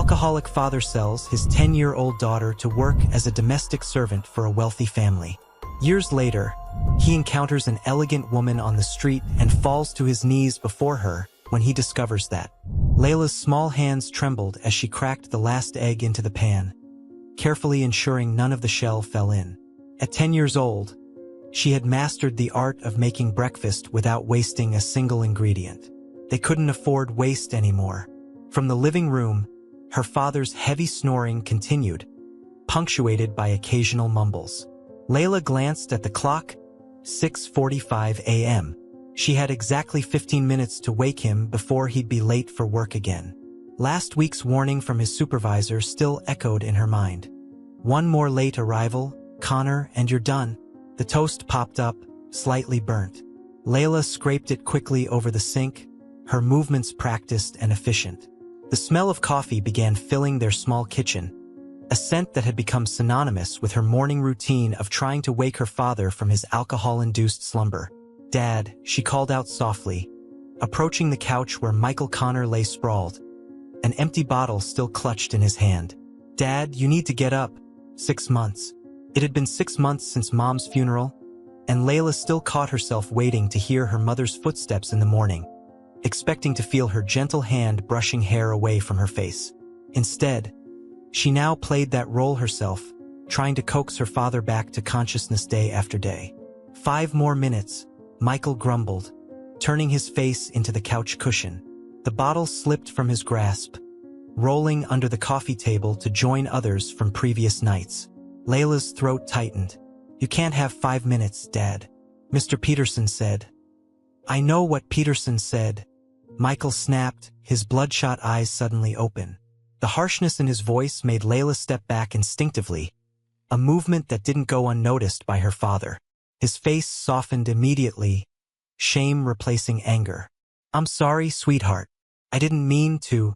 alcoholic father sells his 10-year-old daughter to work as a domestic servant for a wealthy family. Years later, he encounters an elegant woman on the street and falls to his knees before her when he discovers that. Layla's small hands trembled as she cracked the last egg into the pan, carefully ensuring none of the shell fell in. At 10 years old, she had mastered the art of making breakfast without wasting a single ingredient. They couldn't afford waste anymore. From the living room, her father's heavy snoring continued, punctuated by occasional mumbles. Layla glanced at the clock, 6:45 a.m. She had exactly 15 minutes to wake him before he'd be late for work again. Last week's warning from his supervisor still echoed in her mind. One more late arrival, Connor, and you're done. The toast popped up, slightly burnt. Layla scraped it quickly over the sink, her movements practiced and efficient. The smell of coffee began filling their small kitchen, a scent that had become synonymous with her morning routine of trying to wake her father from his alcohol-induced slumber. "Dad," she called out softly, approaching the couch where Michael Connor lay sprawled, an empty bottle still clutched in his hand. "Dad, you need to get up." 6 months. It had been 6 months since Mom's funeral, and Layla still caught herself waiting to hear her mother's footsteps in the morning, expecting to feel her gentle hand brushing hair away from her face. Instead, she now played that role herself, trying to coax her father back to consciousness day after day. 5 more minutes, Michael grumbled, turning his face into the couch cushion. The bottle slipped from his grasp, rolling under the coffee table to join others from previous nights. Layla's throat tightened. "You can't have 5 minutes, Dad," Mr. Peterson said. "I know what Peterson said," Michael snapped, his bloodshot eyes suddenly open. The harshness in his voice made Layla step back instinctively, a movement that didn't go unnoticed by her father. His face softened immediately, shame replacing anger. "I'm sorry, sweetheart. I didn't mean to."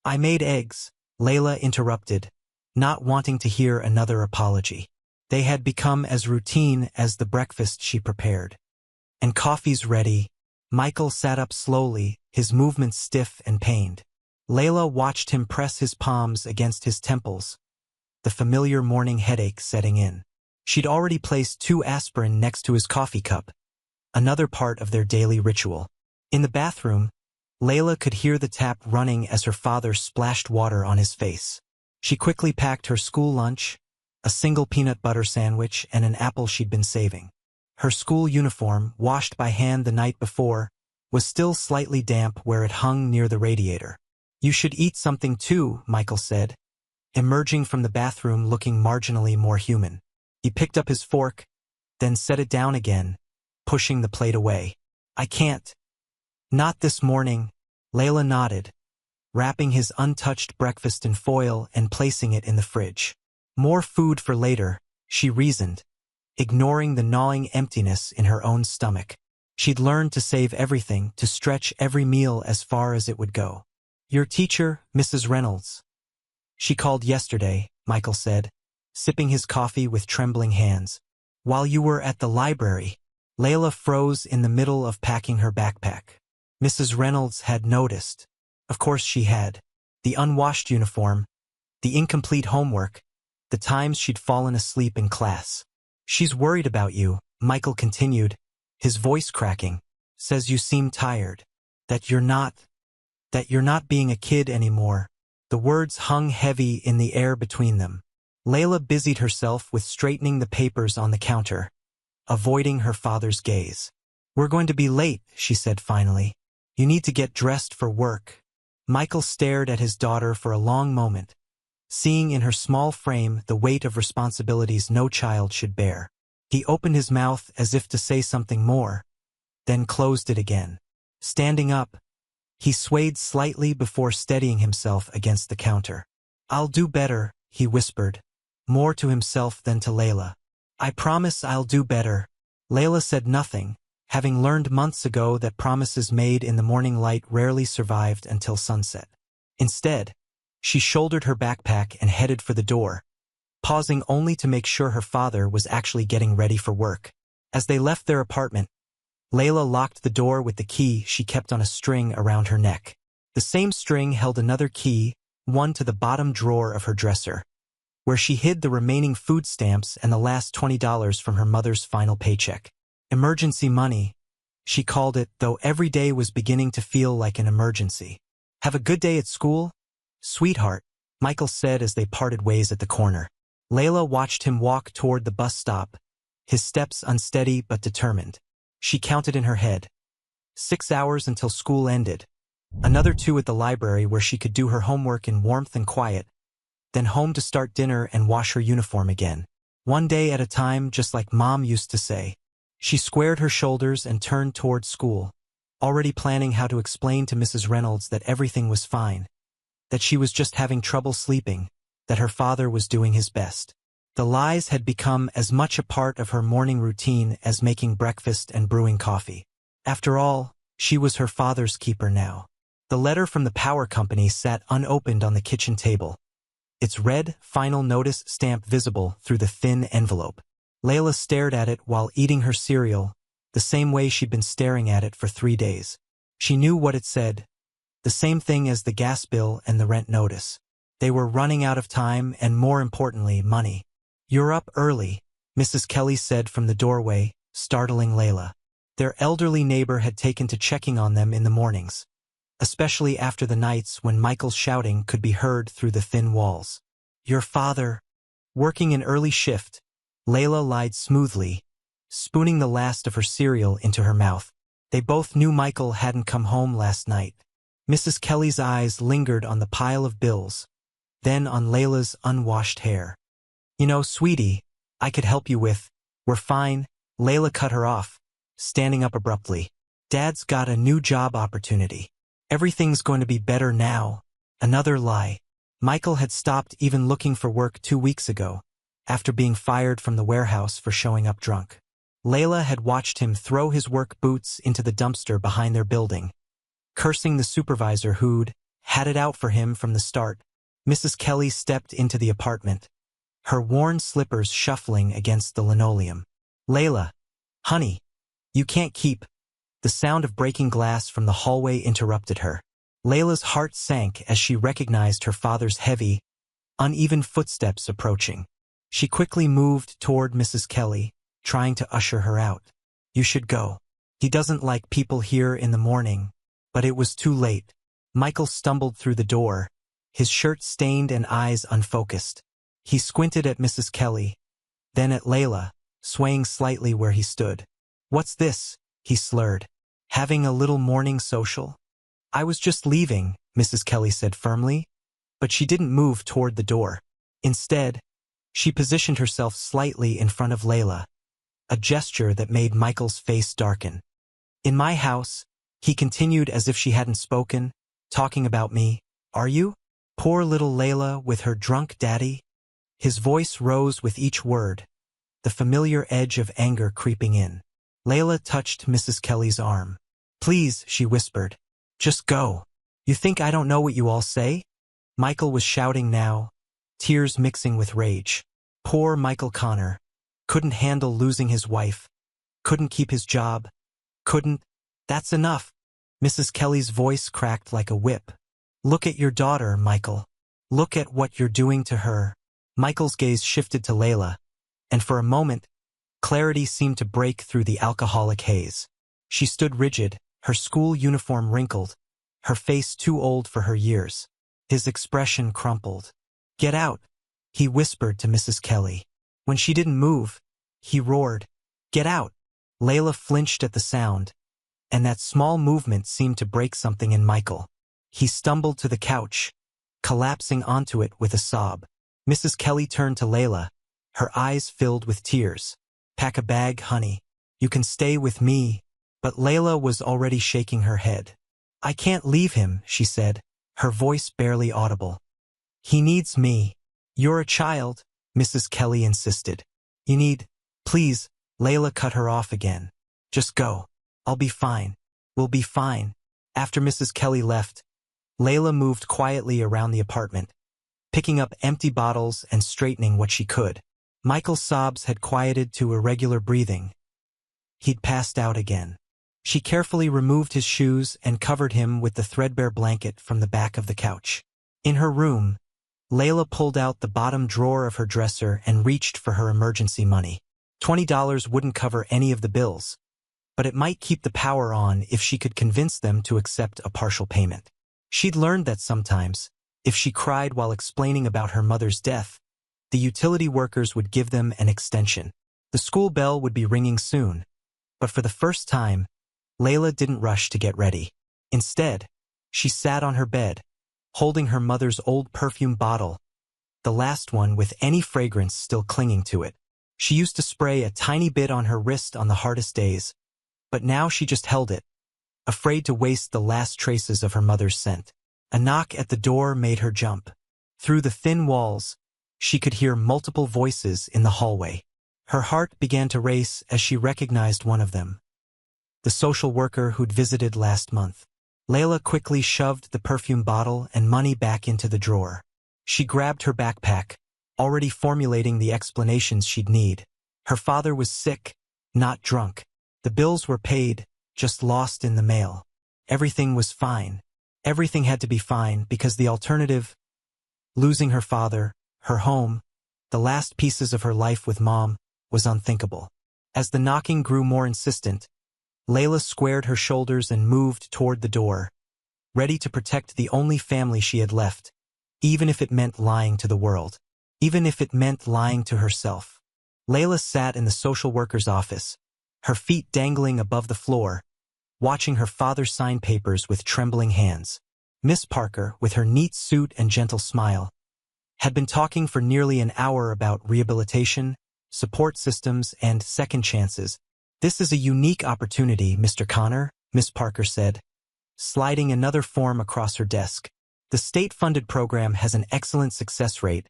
"I made eggs," Layla interrupted, not wanting to hear another apology. They had become as routine as the breakfast she prepared. "And coffee's ready." Michael sat up slowly, his movements stiff and pained. Layla watched him press his palms against his temples, the familiar morning headache setting in. She'd already placed 2 aspirin next to his coffee cup, another part of their daily ritual. In the bathroom, Layla could hear the tap running as her father splashed water on his face. She quickly packed her school lunch, a single peanut butter sandwich and an apple she'd been saving. Her school uniform, washed by hand the night before, was still slightly damp where it hung near the radiator. "You should eat something too," Michael said, emerging from the bathroom looking marginally more human. He picked up his fork, then set it down again, pushing the plate away. "I can't." "Not this morning," Layla nodded, wrapping his untouched breakfast in foil and placing it in the fridge. More food for later, she reasoned, ignoring the gnawing emptiness in her own stomach. She'd learned to save everything, to stretch every meal as far as it would go. "Your teacher, Mrs. Reynolds. She called yesterday," Michael said, sipping his coffee with trembling hands. "While you were at the library." Layla froze in the middle of packing her backpack. Mrs. Reynolds had noticed. Of course she had. The unwashed uniform, the incomplete homework, the times she'd fallen asleep in class. "She's worried about you," Michael continued, his voice cracking. "Says you seem tired. That you're not being a kid anymore." The words hung heavy in the air between them. Layla busied herself with straightening the papers on the counter, avoiding her father's gaze. "We're going to be late," she said finally. "You need to get dressed for work." Michael stared at his daughter for a long moment, seeing in her small frame the weight of responsibilities no child should bear. He opened his mouth as if to say something more, then closed it again. Standing up, he swayed slightly before steadying himself against the counter. "I'll do better," he whispered, more to himself than to Layla. "I promise I'll do better." Layla said nothing, having learned months ago that promises made in the morning light rarely survived until sunset. Instead, she shouldered her backpack and headed for the door, pausing only to make sure her father was actually getting ready for work. As they left their apartment, Layla locked the door with the key she kept on a string around her neck. The same string held another key, one to the bottom drawer of her dresser, where she hid the remaining food stamps and the last $20 from her mother's final paycheck. Emergency money, she called it, though every day was beginning to feel like an emergency. Have a good day at school, sweetheart, Michael said as they parted ways at the corner. Layla watched him walk toward the bus stop, his steps unsteady but determined. She counted in her head. 6 hours until school ended. Another 2 at the library where she could do her homework in warmth and quiet, then home to start dinner and wash her uniform again. One day at a time, just like Mom used to say. She squared her shoulders and turned toward school, already planning how to explain to Mrs. Reynolds that everything was fine, that she was just having trouble sleeping, that her father was doing his best. The lies had become as much a part of her morning routine as making breakfast and brewing coffee. After all, she was her father's keeper now. The letter from the power company sat unopened on the kitchen table, its red final notice stamp visible through the thin envelope. Layla stared at it while eating her cereal, the same way she'd been staring at it for 3 days. She knew what it said, the same thing as the gas bill and the rent notice. They were running out of time and, more importantly, money. "You're up early," Mrs. Kelly said from the doorway, startling Layla. Their elderly neighbor had taken to checking on them in the mornings, especially after the nights when Michael's shouting could be heard through the thin walls. "Your father." Working an early shift, Layla lied smoothly, spooning the last of her cereal into her mouth. They both knew Michael hadn't come home last night. Mrs. Kelly's eyes lingered on the pile of bills, then on Layla's unwashed hair. "You know, sweetie, I could help you with." "We're fine," Layla cut her off, standing up abruptly. "Dad's got a new job opportunity. Everything's going to be better now." Another lie. Michael had stopped even looking for work 2 weeks ago, after being fired from the warehouse for showing up drunk. Layla had watched him throw his work boots into the dumpster behind their building, cursing the supervisor who'd had it out for him from the start. Mrs. Kelly stepped into the apartment, her worn slippers shuffling against the linoleum. "Layla, honey, you can't keep." The sound of breaking glass from the hallway interrupted her. Layla's heart sank as she recognized her father's heavy, uneven footsteps approaching. She quickly moved toward Mrs. Kelly, trying to usher her out. "You should go. He doesn't like people here in the morning." But it was too late. Michael stumbled through the door, his shirt stained and eyes unfocused. He squinted at Mrs. Kelly, then at Layla, swaying slightly where he stood. "What's this?" he slurred. "Having a little morning social?" "I was just leaving," Mrs. Kelly said firmly, but she didn't move toward the door. Instead, she positioned herself slightly in front of Layla, a gesture that made Michael's face darken. "In my house," he continued as if she hadn't spoken, "talking about me, are you? Poor little Layla with her drunk daddy?" His voice rose with each word, the familiar edge of anger creeping in. Layla touched Mrs. Kelly's arm. "Please," she whispered, "just go. You think I don't know what you all say?" Michael was shouting now, tears mixing with rage. Poor Michael Connor. Couldn't handle losing his wife. Couldn't keep his job. Couldn't. "That's enough." Mrs. Kelly's voice cracked like a whip. "Look at your daughter, Michael. Look at what you're doing to her." Michael's gaze shifted to Layla, and for a moment, clarity seemed to break through the alcoholic haze. She stood rigid, her school uniform wrinkled, her face too old for her years. His expression crumpled. "Get out," he whispered to Mrs. Kelly. When she didn't move, he roared, "Get out." Layla flinched at the sound, and that small movement seemed to break something in Michael. He stumbled to the couch, collapsing onto it with a sob. Mrs. Kelly turned to Layla, her eyes filled with tears. "Pack a bag, honey. You can stay with me." But Layla was already shaking her head. "I can't leave him," she said, her voice barely audible. "He needs me." "You're a child," Mrs. Kelly insisted. "You need—" "Please," Layla cut her off again. "Just go. I'll be fine. We'll be fine." After Mrs. Kelly left, Layla moved quietly around the apartment, picking up empty bottles and straightening what she could. Michael's sobs had quieted to irregular breathing. He'd passed out again. She carefully removed his shoes and covered him with the threadbare blanket from the back of the couch. In her room, Layla pulled out the bottom drawer of her dresser and reached for her emergency money. $20 wouldn't cover any of the bills, but it might keep the power on if she could convince them to accept a partial payment. She'd learned that sometimes, if she cried while explaining about her mother's death, the utility workers would give them an extension. The school bell would be ringing soon, but for the first time, Layla didn't rush to get ready. Instead, she sat on her bed, holding her mother's old perfume bottle, the last one with any fragrance still clinging to it. She used to spray a tiny bit on her wrist on the hardest days, but now she just held it, afraid to waste the last traces of her mother's scent. A knock at the door made her jump. Through the thin walls, she could hear multiple voices in the hallway. Her heart began to race as she recognized one of them, the social worker who'd visited last month. Layla quickly shoved the perfume bottle and money back into the drawer. She grabbed her backpack, already formulating the explanations she'd need. Her father was sick, not drunk. The bills were paid, just lost in the mail. Everything was fine. Everything had to be fine because the alternative, losing her father, her home, the last pieces of her life with Mom, was unthinkable. As the knocking grew more insistent, Layla squared her shoulders and moved toward the door, ready to protect the only family she had left, even if it meant lying to the world, even if it meant lying to herself. Layla sat in the social worker's office, her feet dangling above the floor, watching her father sign papers with trembling hands. Miss Parker, with her neat suit and gentle smile, had been talking for nearly an hour about rehabilitation, support systems, and second chances. "This is a unique opportunity, Mr. Connor," Miss Parker said, sliding another form across her desk. "The state-funded program has an excellent success rate,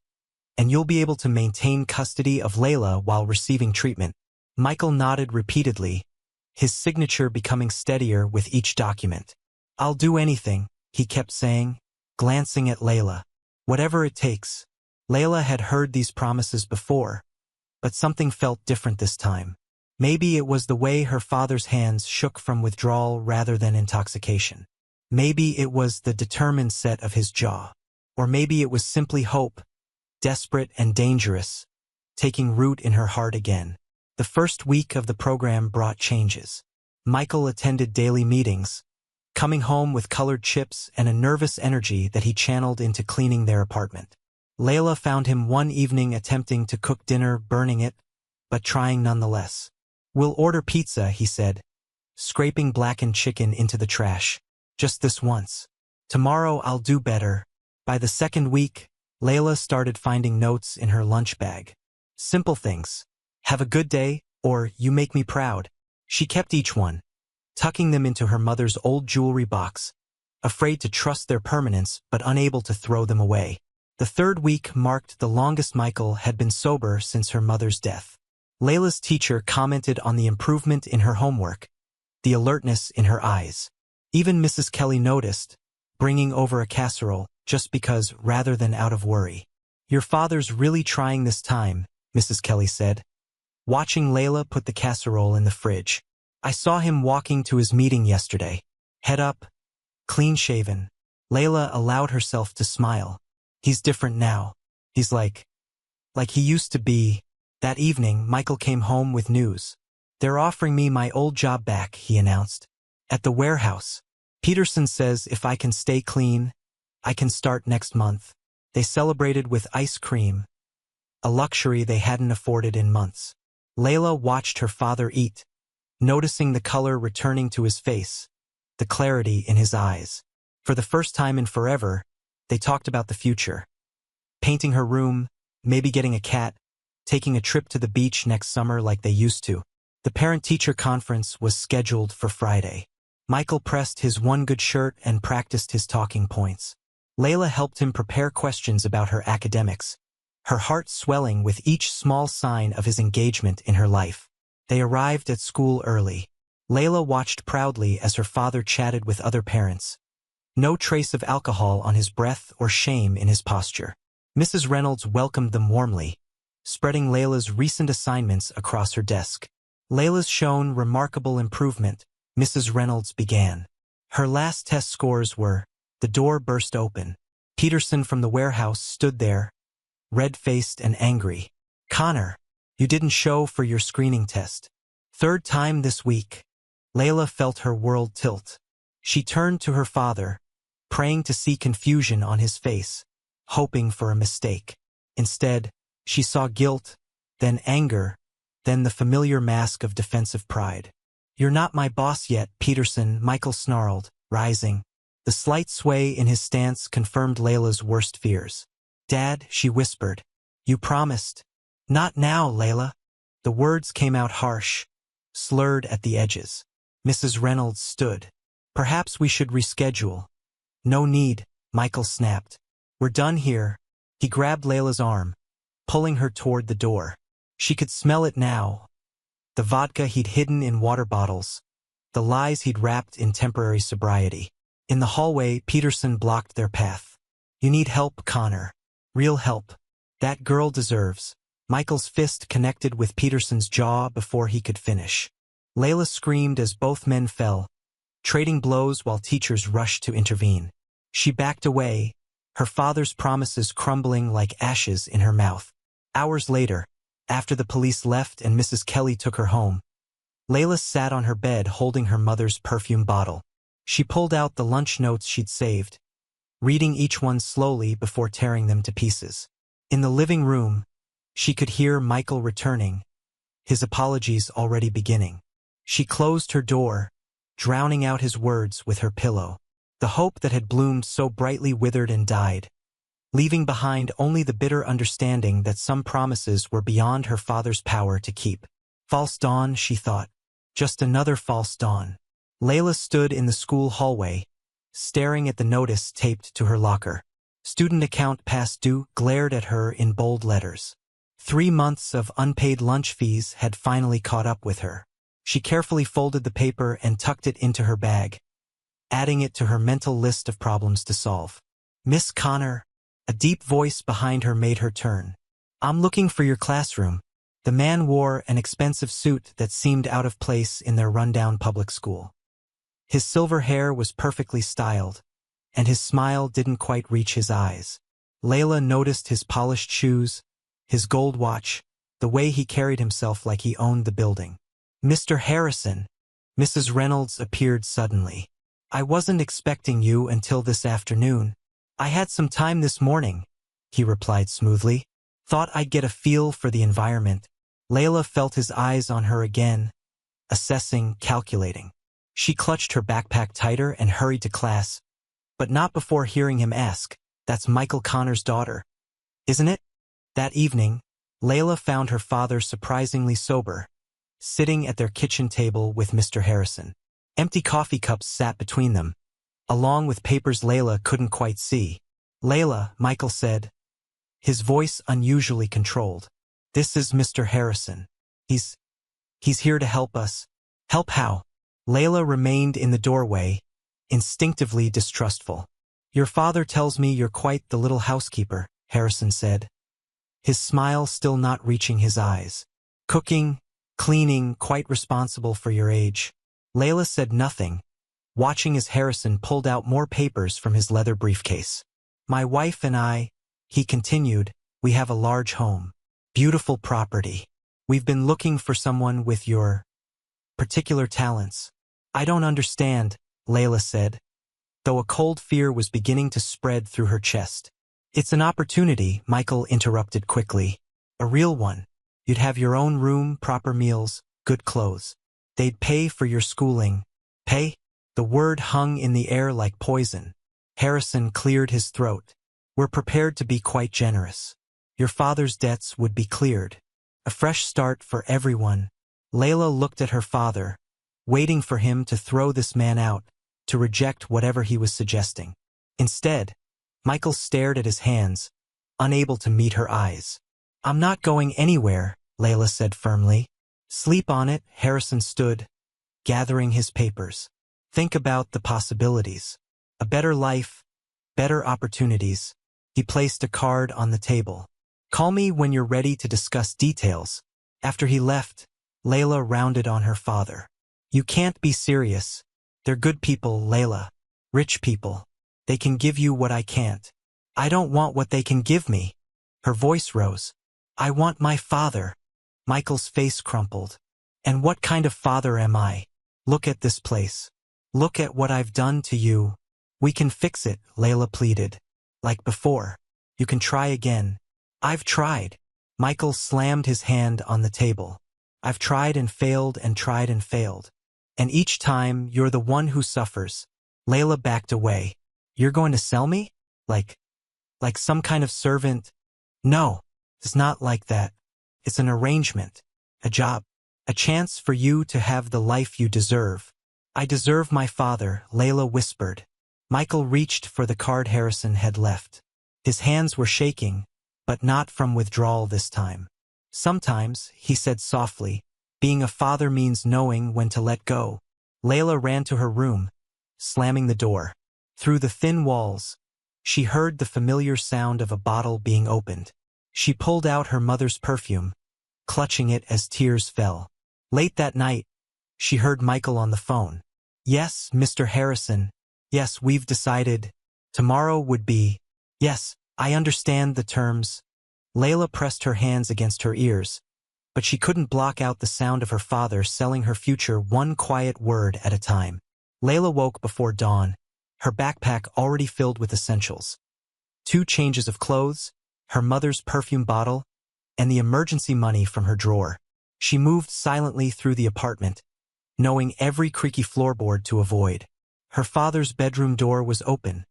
and you'll be able to maintain custody of Layla while receiving treatment." Michael nodded repeatedly, his signature becoming steadier with each document. "I'll do anything," he kept saying, glancing at Layla. "Whatever it takes." Layla had heard these promises before, but something felt different this time. Maybe it was the way her father's hands shook from withdrawal rather than intoxication. Maybe it was the determined set of his jaw. Or maybe it was simply hope, desperate and dangerous, taking root in her heart again. The first week of the program brought changes. Michael attended daily meetings, coming home with colored chips and a nervous energy that he channeled into cleaning their apartment. Layla found him one evening attempting to cook dinner, burning it, but trying nonetheless. "We'll order pizza," he said, scraping blackened chicken into the trash. "Just this once. Tomorrow I'll do better." By the second week, Layla started finding notes in her lunch bag. Simple things. "Have a good day," or "You make me proud." She kept each one, tucking them into her mother's old jewelry box, afraid to trust their permanence but unable to throw them away. The third week marked the longest Michael had been sober since her mother's death. Layla's teacher commented on the improvement in her homework, the alertness in her eyes. Even Mrs. Kelly noticed, bringing over a casserole, just because rather than out of worry. "Your father's really trying this time," Mrs. Kelly said, watching Layla put the casserole in the fridge. "I saw him walking to his meeting yesterday. Head up, clean-shaven." Layla allowed herself to smile. "He's different now. He's like he used to be." That evening, Michael came home with news. "They're offering me my old job back," he announced. "At the warehouse. Peterson says if I can stay clean, I can start next month." They celebrated with ice cream, a luxury they hadn't afforded in months. Layla watched her father eat, noticing the color returning to his face, the clarity in his eyes. For the first time in forever, they talked about the future. Painting her room, maybe getting a cat, taking a trip to the beach next summer like they used to. The parent-teacher conference was scheduled for Friday. Michael pressed his one good shirt and practiced his talking points. Layla helped him prepare questions about her academics, her heart swelling with each small sign of his engagement in her life. They arrived at school early. Layla watched proudly as her father chatted with other parents. No trace of alcohol on his breath or shame in his posture. Mrs. Reynolds welcomed them warmly, spreading Layla's recent assignments across her desk. "Layla's shown remarkable improvement," Mrs. Reynolds began. "Her last test scores were..." The door burst open. Peterson from the warehouse stood there, red-faced and angry. "Connor, you didn't show for your screening test. Third time this week." Layla felt her world tilt. She turned to her father, praying to see confusion on his face, hoping for a mistake. Instead, she saw guilt, then anger, then the familiar mask of defensive pride. "You're not my boss yet, Peterson," Michael snarled, rising. The slight sway in his stance confirmed Layla's worst fears. "Dad," she whispered, "you promised." "Not now, Layla." The words came out harsh, slurred at the edges. Mrs. Reynolds stood. "Perhaps we should reschedule." "No need," Michael snapped. "We're done here." He grabbed Layla's arm, pulling her toward the door. She could smell it now. The vodka he'd hidden in water bottles, the lies he'd wrapped in temporary sobriety. In the hallway, Peterson blocked their path. "You need help, Connor. Real help. That girl deserves." Michael's fist connected with Peterson's jaw before he could finish. Layla screamed as both men fell, trading blows while teachers rushed to intervene. She backed away, her father's promises crumbling like ashes in her mouth. Hours later, after the police left and Mrs. Kelly took her home, Layla sat on her bed holding her mother's perfume bottle. She pulled out the lunch notes she'd saved, reading each one slowly before tearing them to pieces. In the living room, she could hear Michael returning, his apologies already beginning. She closed her door, drowning out his words with her pillow. The hope that had bloomed so brightly withered and died, leaving behind only the bitter understanding that some promises were beyond her father's power to keep. False dawn, she thought. Just another false dawn. Layla stood in the school hallway, staring at the notice taped to her locker. "Student account past due," glared at her in bold letters. 3 months of unpaid lunch fees had finally caught up with her. She carefully folded the paper and tucked it into her bag, adding it to her mental list of problems to solve. "Miss Connor," a deep voice behind her made her turn. "I'm looking for your classroom." The man wore an expensive suit that seemed out of place in their rundown public school. His silver hair was perfectly styled, and his smile didn't quite reach his eyes. Layla noticed his polished shoes, his gold watch, the way he carried himself like he owned the building. "Mr. Harrison." Mrs. Reynolds appeared suddenly. "I wasn't expecting you until this afternoon. I had some time this morning," he replied smoothly. "Thought I'd get a feel for the environment." Layla felt his eyes on her again, assessing, calculating. She clutched her backpack tighter and hurried to class, but not before hearing him ask, "That's Michael Connor's daughter, isn't it?" That evening, Layla found her father surprisingly sober, sitting at their kitchen table with Mr. Harrison. Empty coffee cups sat between them, along with papers Layla couldn't quite see. "Layla," Michael said, his voice unusually controlled. "This is Mr. Harrison. He's here to help us." "Help how?" Layla remained in the doorway, instinctively distrustful. "Your father tells me you're quite the little housekeeper," Harrison said, his smile still not reaching his eyes. "Cooking, cleaning, quite responsible for your age." Layla said nothing, watching as Harrison pulled out more papers from his leather briefcase. "My wife and I," he continued, "we have a large home. Beautiful property. We've been looking for someone with your particular talents." "I don't understand," Layla said, though a cold fear was beginning to spread through her chest. "It's an opportunity," Michael interrupted quickly. "A real one. You'd have your own room, proper meals, good clothes. They'd pay for your schooling." "Pay?" The word hung in the air like poison. Harrison cleared his throat. "We're prepared to be quite generous. Your father's debts would be cleared. A fresh start for everyone." Layla looked at her father, waiting for him to throw this man out, to reject whatever he was suggesting. Instead, Michael stared at his hands, unable to meet her eyes. "I'm not going anywhere," Layla said firmly. "Sleep on it," Harrison stood, gathering his papers. "Think about the possibilities. A better life, better opportunities." He placed a card on the table. "Call me when you're ready to discuss details." After he left, Layla rounded on her father. "You can't be serious. They're good people, Layla. Rich people. They can give you what I can't." I don't want what they can give me. Her voice rose. I want my father. Michael's face crumpled. And what kind of father am I? Look at this place. Look at what I've done to you. We can fix it, Layla pleaded. Like before. You can try again. I've tried. Michael slammed his hand on the table. I've tried and failed and tried and failed. And each time, you're the one who suffers. Layla backed away. You're going to sell me? Like some kind of servant? No, it's not like that. It's an arrangement. A job. A chance for you to have the life you deserve. I deserve my father, Layla whispered. Michael reached for the card Harrison had left. His hands were shaking, but not from withdrawal this time. Sometimes, he said softly, being a father means knowing when to let go. Layla ran to her room, slamming the door. Through the thin walls, she heard the familiar sound of a bottle being opened. She pulled out her mother's perfume, clutching it as tears fell. Late that night, she heard Michael on the phone. Yes, Mr. Harrison. Yes, we've decided. Tomorrow would be. Yes, I understand the terms. Layla pressed her hands against her ears, but she couldn't block out the sound of her father selling her future one quiet word at a time. Layla woke before dawn, her backpack already filled with essentials. 2 changes of clothes, her mother's perfume bottle, and the emergency money from her drawer. She moved silently through the apartment, knowing every creaky floorboard to avoid. Her father's bedroom door was open,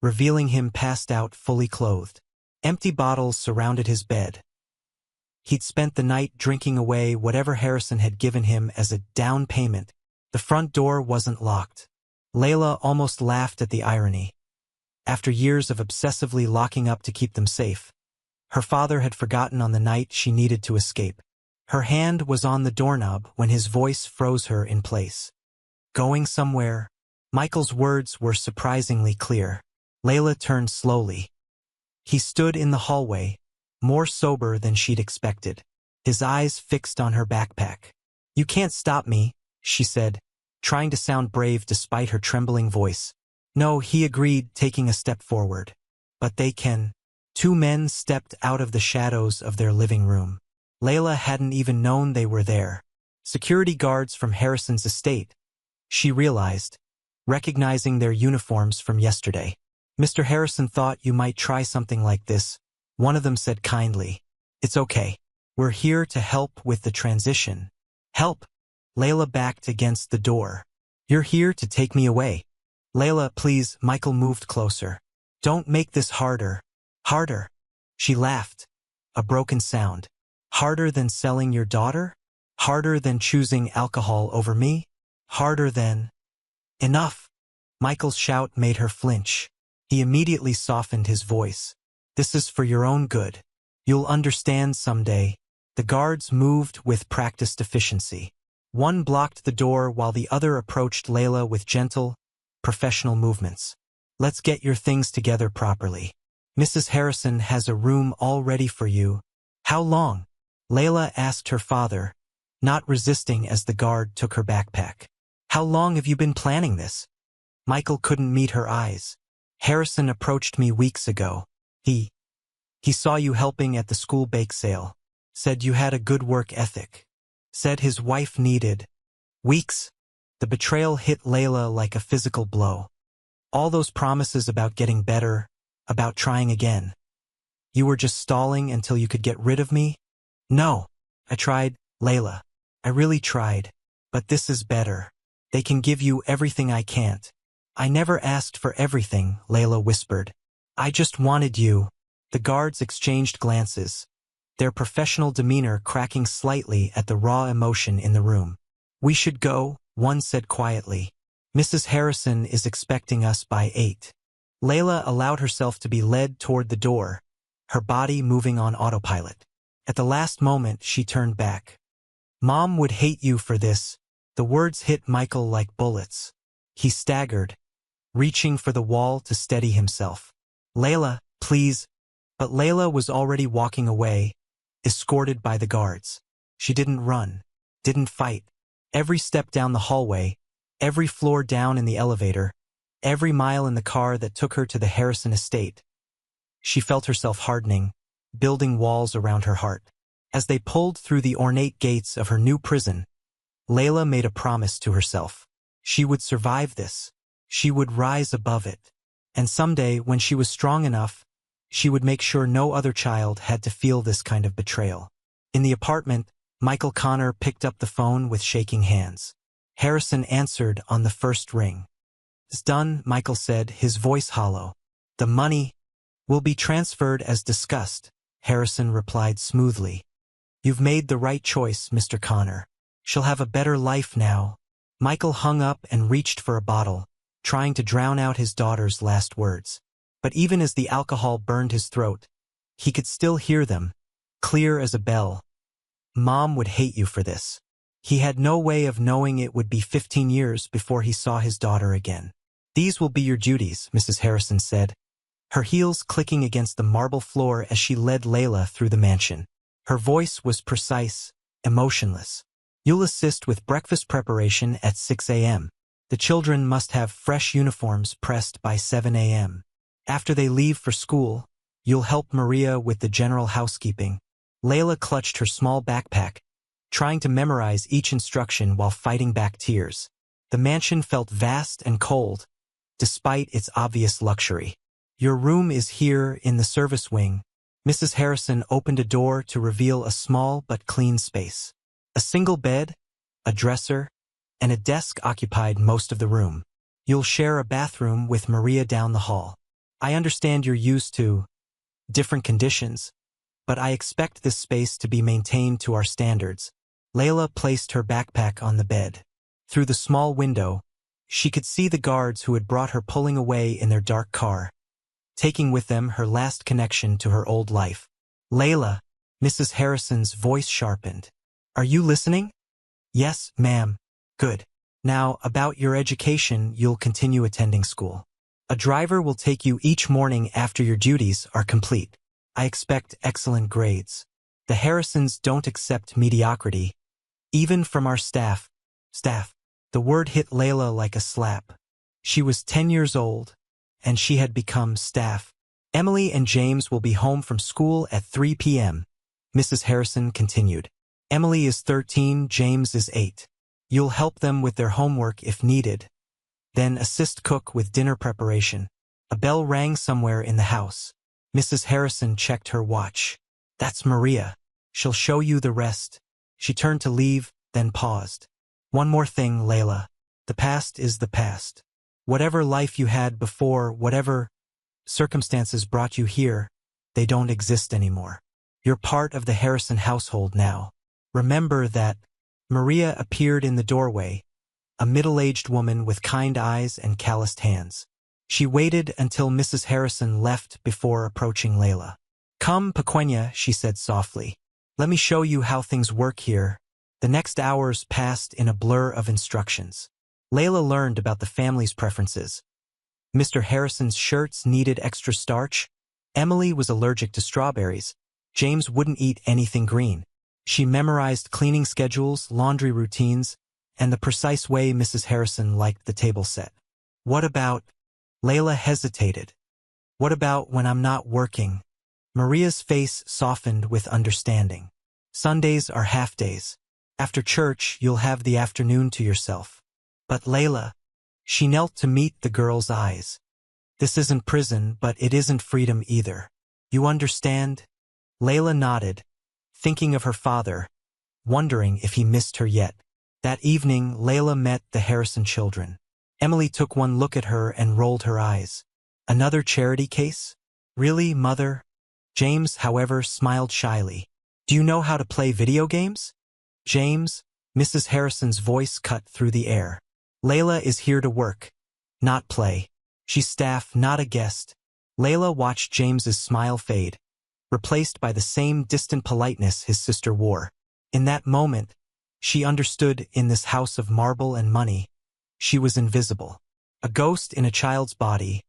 revealing him passed out fully clothed. Empty bottles surrounded his bed. He'd spent the night drinking away whatever Harrison had given him as a down payment. The front door wasn't locked. Layla almost laughed at the irony. After years of obsessively locking up to keep them safe, her father had forgotten on the night she needed to escape. Her hand was on the doorknob when his voice froze her in place. Going somewhere? Michael's words were surprisingly clear. Layla turned slowly. He stood in the hallway, more sober than she'd expected, his eyes fixed on her backpack. You can't stop me, she said, trying to sound brave despite her trembling voice. No, he agreed, taking a step forward. But they can. 2 men stepped out of the shadows of their living room. Layla hadn't even known they were there. Security guards from Harrison's estate, she realized, recognizing their uniforms from yesterday. Mr. Harrison thought you might try something like this, one of them said kindly. It's okay. We're here to help with the transition. Help? Layla backed against the door. You're here to take me away. Layla, please, Michael moved closer. Don't make this harder. Harder. She laughed. A broken sound. Harder than selling your daughter? Harder than choosing alcohol over me? Harder than... Enough. Michael's shout made her flinch. He immediately softened his voice. This is for your own good. You'll understand someday. The guards moved with practiced efficiency. One blocked the door while the other approached Layla with gentle, professional movements. Let's get your things together properly. Mrs. Harrison has a room all ready for you. How long? Layla asked her father, not resisting as the guard took her backpack. How long have you been planning this? Michael couldn't meet her eyes. Harrison approached me weeks ago. He saw you helping at the school bake sale. Said you had a good work ethic. Said his wife needed. Weeks? The betrayal hit Layla like a physical blow. All those promises about getting better, about trying again. You were just stalling until you could get rid of me? No. I tried, Layla. I really tried. But this is better. They can give you everything I can't. I never asked for everything, Layla whispered. I just wanted you. The guards exchanged glances, their professional demeanor cracking slightly at the raw emotion in the room. We should go, one said quietly. Mrs. Harrison is expecting us by 8. Layla allowed herself to be led toward the door, her body moving on autopilot. At the last moment, she turned back. Mom would hate you for this. The words hit Michael like bullets. He staggered, reaching for the wall to steady himself. Layla, please. But Layla was already walking away, escorted by the guards. She didn't run, didn't fight. Every step down the hallway, every floor down in the elevator, every mile in the car that took her to the Harrison estate, She felt herself hardening, building walls around her heart. As they pulled through the ornate gates of her new prison, Layla made a promise to herself. She would survive this. She would rise above it. And someday, when she was strong enough, she would make sure no other child had to feel this kind of betrayal. In the apartment, Michael Connor picked up the phone with shaking hands. Harrison answered on the first ring. "It's done," Michael said, his voice hollow. "The money will be transferred as discussed," Harrison replied smoothly. "You've made the right choice, Mr. Connor. She'll have a better life now." Michael hung up and reached for a bottle, trying to drown out his daughter's last words. But even as the alcohol burned his throat, he could still hear them, clear as a bell. "Mom would hate you for this." He had no way of knowing it would be 15 years before he saw his daughter again. "These will be your duties," Mrs. Harrison said, her heels clicking against the marble floor as she led Layla through the mansion. Her voice was precise, emotionless. "You'll assist with breakfast preparation at 6 a.m. The children must have fresh uniforms pressed by 7 a.m. After they leave for school, you'll help Maria with the general housekeeping." Layla clutched her small backpack, trying to memorize each instruction while fighting back tears. The mansion felt vast and cold, despite its obvious luxury. "Your room is here in the service wing." Mrs. Harrison opened a door to reveal a small but clean space. A single bed, a dresser, and a desk occupied most of the room. "You'll share a bathroom with Maria down the hall. I understand you're used to different conditions, but I expect this space to be maintained to our standards." Layla placed her backpack on the bed. Through the small window, she could see the guards who had brought her pulling away in their dark car, taking with them her last connection to her old life. "Layla," Mrs. Harrison's voice sharpened. "Are you listening?" "Yes, ma'am." "Good. Now, about your education, you'll continue attending school. A driver will take you each morning after your duties are complete. I expect excellent grades. The Harrisons don't accept mediocrity, even from our staff. Staff." The word hit Layla like a slap. She was 10 years old, and she had become staff. "Emily and James will be home from school at 3 p.m., Mrs. Harrison continued. "Emily is 13, James is 8. You'll help them with their homework if needed, then assist cook with dinner preparation." A bell rang somewhere in the house. Mrs. Harrison checked her watch. "That's Maria. She'll show you the rest." She turned to leave, then paused. "One more thing, Layla. The past is the past. Whatever life you had before, whatever circumstances brought you here, they don't exist anymore. You're part of the Harrison household now. Remember that." Maria appeared in the doorway, a middle-aged woman with kind eyes and calloused hands. She waited until Mrs. Harrison left before approaching Layla. "Come, Pequeña," she said softly. "Let me show you how things work here." The next hours passed in a blur of instructions. Layla learned about the family's preferences. Mr. Harrison's shirts needed extra starch. Emily was allergic to strawberries. James wouldn't eat anything green. She memorized cleaning schedules, laundry routines, and the precise way Mrs. Harrison liked the table set. "What about—" Layla hesitated. "What about when I'm not working?" Maria's face softened with understanding. "Sundays are half-days. After church, you'll have the afternoon to yourself." "But Layla—" She knelt to meet the girl's eyes. "This isn't prison, but it isn't freedom either. You understand?" Layla nodded, thinking of her father, wondering if he missed her yet. That evening, Layla met the Harrison children. Emily took one look at her and rolled her eyes. "Another charity case? Really, Mother?" James, however, smiled shyly. "Do you know how to play video games?" "James," Mrs. Harrison's voice cut through the air. "Layla is here to work, not play. She's staff, not a guest." Layla watched James's smile fade, replaced by the same distant politeness his sister wore. In that moment, she understood, in this house of marble and money, she was invisible. A ghost in a child's body,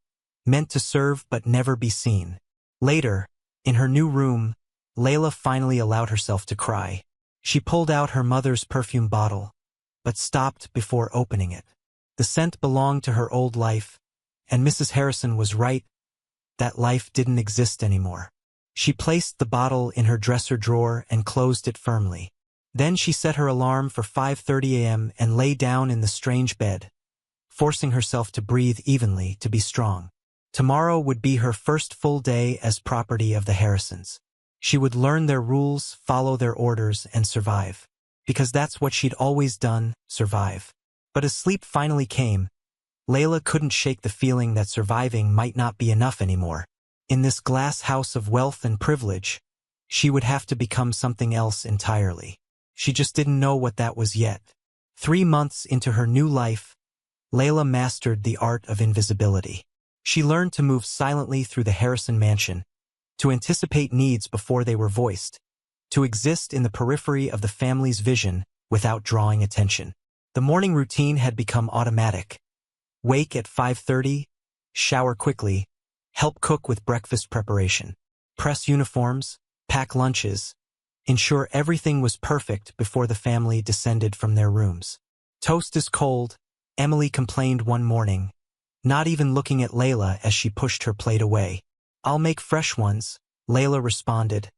meant to serve but never be seen. Later, in her new room, Layla finally allowed herself to cry. She pulled out her mother's perfume bottle, but stopped before opening it. The scent belonged to her old life, and Mrs. Harrison was right. that life didn't exist anymore. She placed the bottle in her dresser drawer and closed it firmly. Then she set her alarm for 5:30 a.m. and lay down in the strange bed, forcing herself to breathe evenly to be strong. Tomorrow would be her first full day as property of the Harrisons. She would learn their rules, follow their orders, and survive. Because that's what she'd always done, survive. But as sleep finally came, Layla couldn't shake the feeling that surviving might not be enough anymore. In this glass house of wealth and privilege, she would have to become something else entirely. She just didn't know what that was yet. 3 months into her new life, Layla mastered the art of invisibility. She learned to move silently through the Harrison mansion, to anticipate needs before they were voiced, to exist in the periphery of the family's vision without drawing attention. The morning routine had become automatic. Wake at 5:30, shower quickly, help cook with breakfast preparation, press uniforms, pack lunches, ensure everything was perfect before the family descended from their rooms. Toast is cold, Emily complained one morning, not even looking at Layla as she pushed her plate away. I'll make fresh ones, Layla responded,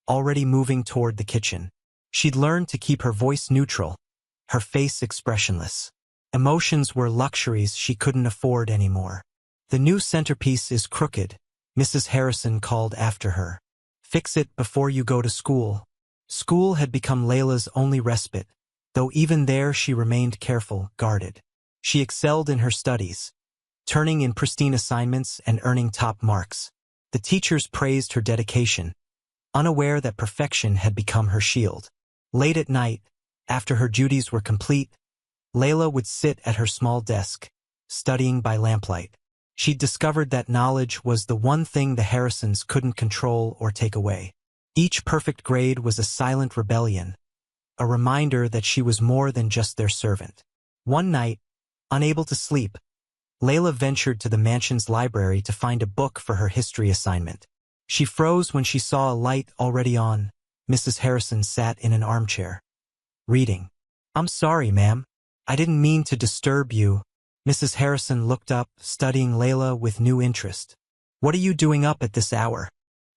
already moving toward the kitchen. She'd learned to keep her voice neutral, her face expressionless. Emotions were luxuries she couldn't afford anymore. The new centerpiece is crooked, Mrs. Harrison called after her. Fix it before you go to school. School had become Layla's only respite, though even there she remained careful, guarded. She excelled in her studies, turning in pristine assignments and earning top marks. The teachers praised her dedication, unaware that perfection had become her shield. Late at night, after her duties were complete, Layla would sit at her small desk, studying by lamplight. She'd discovered that knowledge was the one thing the Harrisons couldn't control or take away. Each perfect grade was a silent rebellion, a reminder that she was more than just their servant. One night, unable to sleep, Layla ventured to the mansion's library to find a book for her history assignment. She froze when she saw a light already on. Mrs. Harrison sat in an armchair, reading. I'm sorry, ma'am. I didn't mean to disturb you. Mrs. Harrison looked up, studying Layla with new interest. What are you doing up at this hour?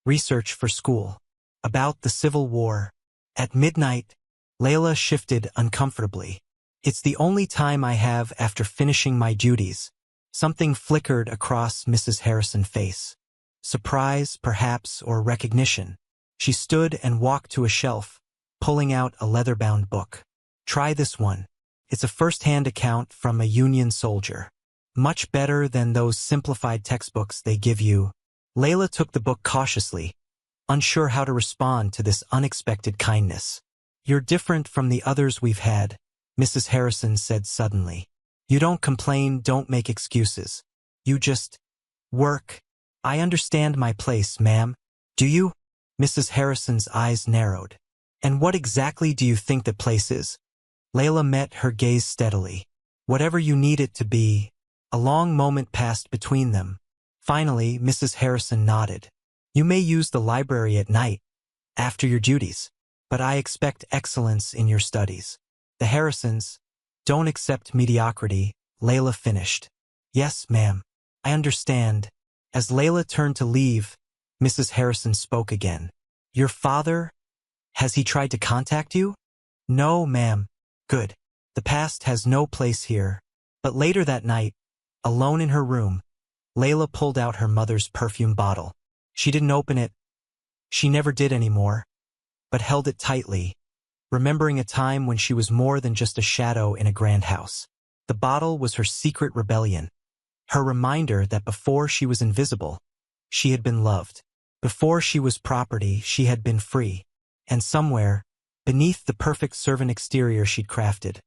Research for school. About the Civil War. At midnight, Layla shifted uncomfortably. It's the only time I have after finishing my duties. Something flickered across Mrs. Harrison's face. Surprise, perhaps, or recognition. She stood and walked to a shelf, pulling out a leather-bound book. Try this one. It's a first-hand account from a Union soldier. Much better than those simplified textbooks they give you. Layla took the book cautiously, unsure how to respond to this unexpected kindness. You're different from the others we've had, Mrs. Harrison said suddenly. You don't complain, don't make excuses. You just work. I understand my place, ma'am. Do you? Mrs. Harrison's eyes narrowed. And what exactly do you think that place is? Layla met her gaze steadily. Whatever you need it to be. A long moment passed between them. Finally, Mrs. Harrison nodded. You may use the library at night, after your duties, but I expect excellence in your studies. The Harrisons don't accept mediocrity, Layla finished. Yes, ma'am. I understand. As Layla turned to leave, Mrs. Harrison spoke again. Your father? Has he tried to contact you? No, ma'am. Good. The past has no place here. But later that night, alone in her room, Layla pulled out her mother's perfume bottle. She didn't open it. She never did anymore, but held it tightly, remembering a time when she was more than just a shadow in a grand house. The bottle was her secret rebellion, her reminder that before she was invisible, she had been loved. Before she was property, she had been free. And somewhere, beneath the perfect servant exterior she'd crafted,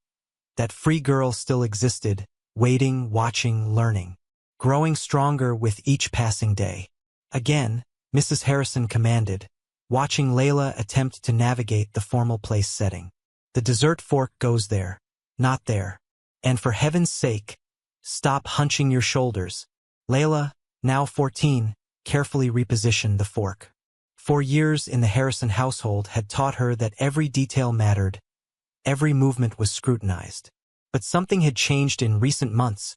that free girl still existed, waiting, watching, learning, growing stronger with each passing day. Again, Mrs. Harrison commanded, watching Layla attempt to navigate the formal place setting. The dessert fork goes there, not there. And for heaven's sake, stop hunching your shoulders. Layla, now 14, carefully repositioned the fork. 4 years in the Harrison household had taught her that every detail mattered, every movement was scrutinized. But something had changed in recent months.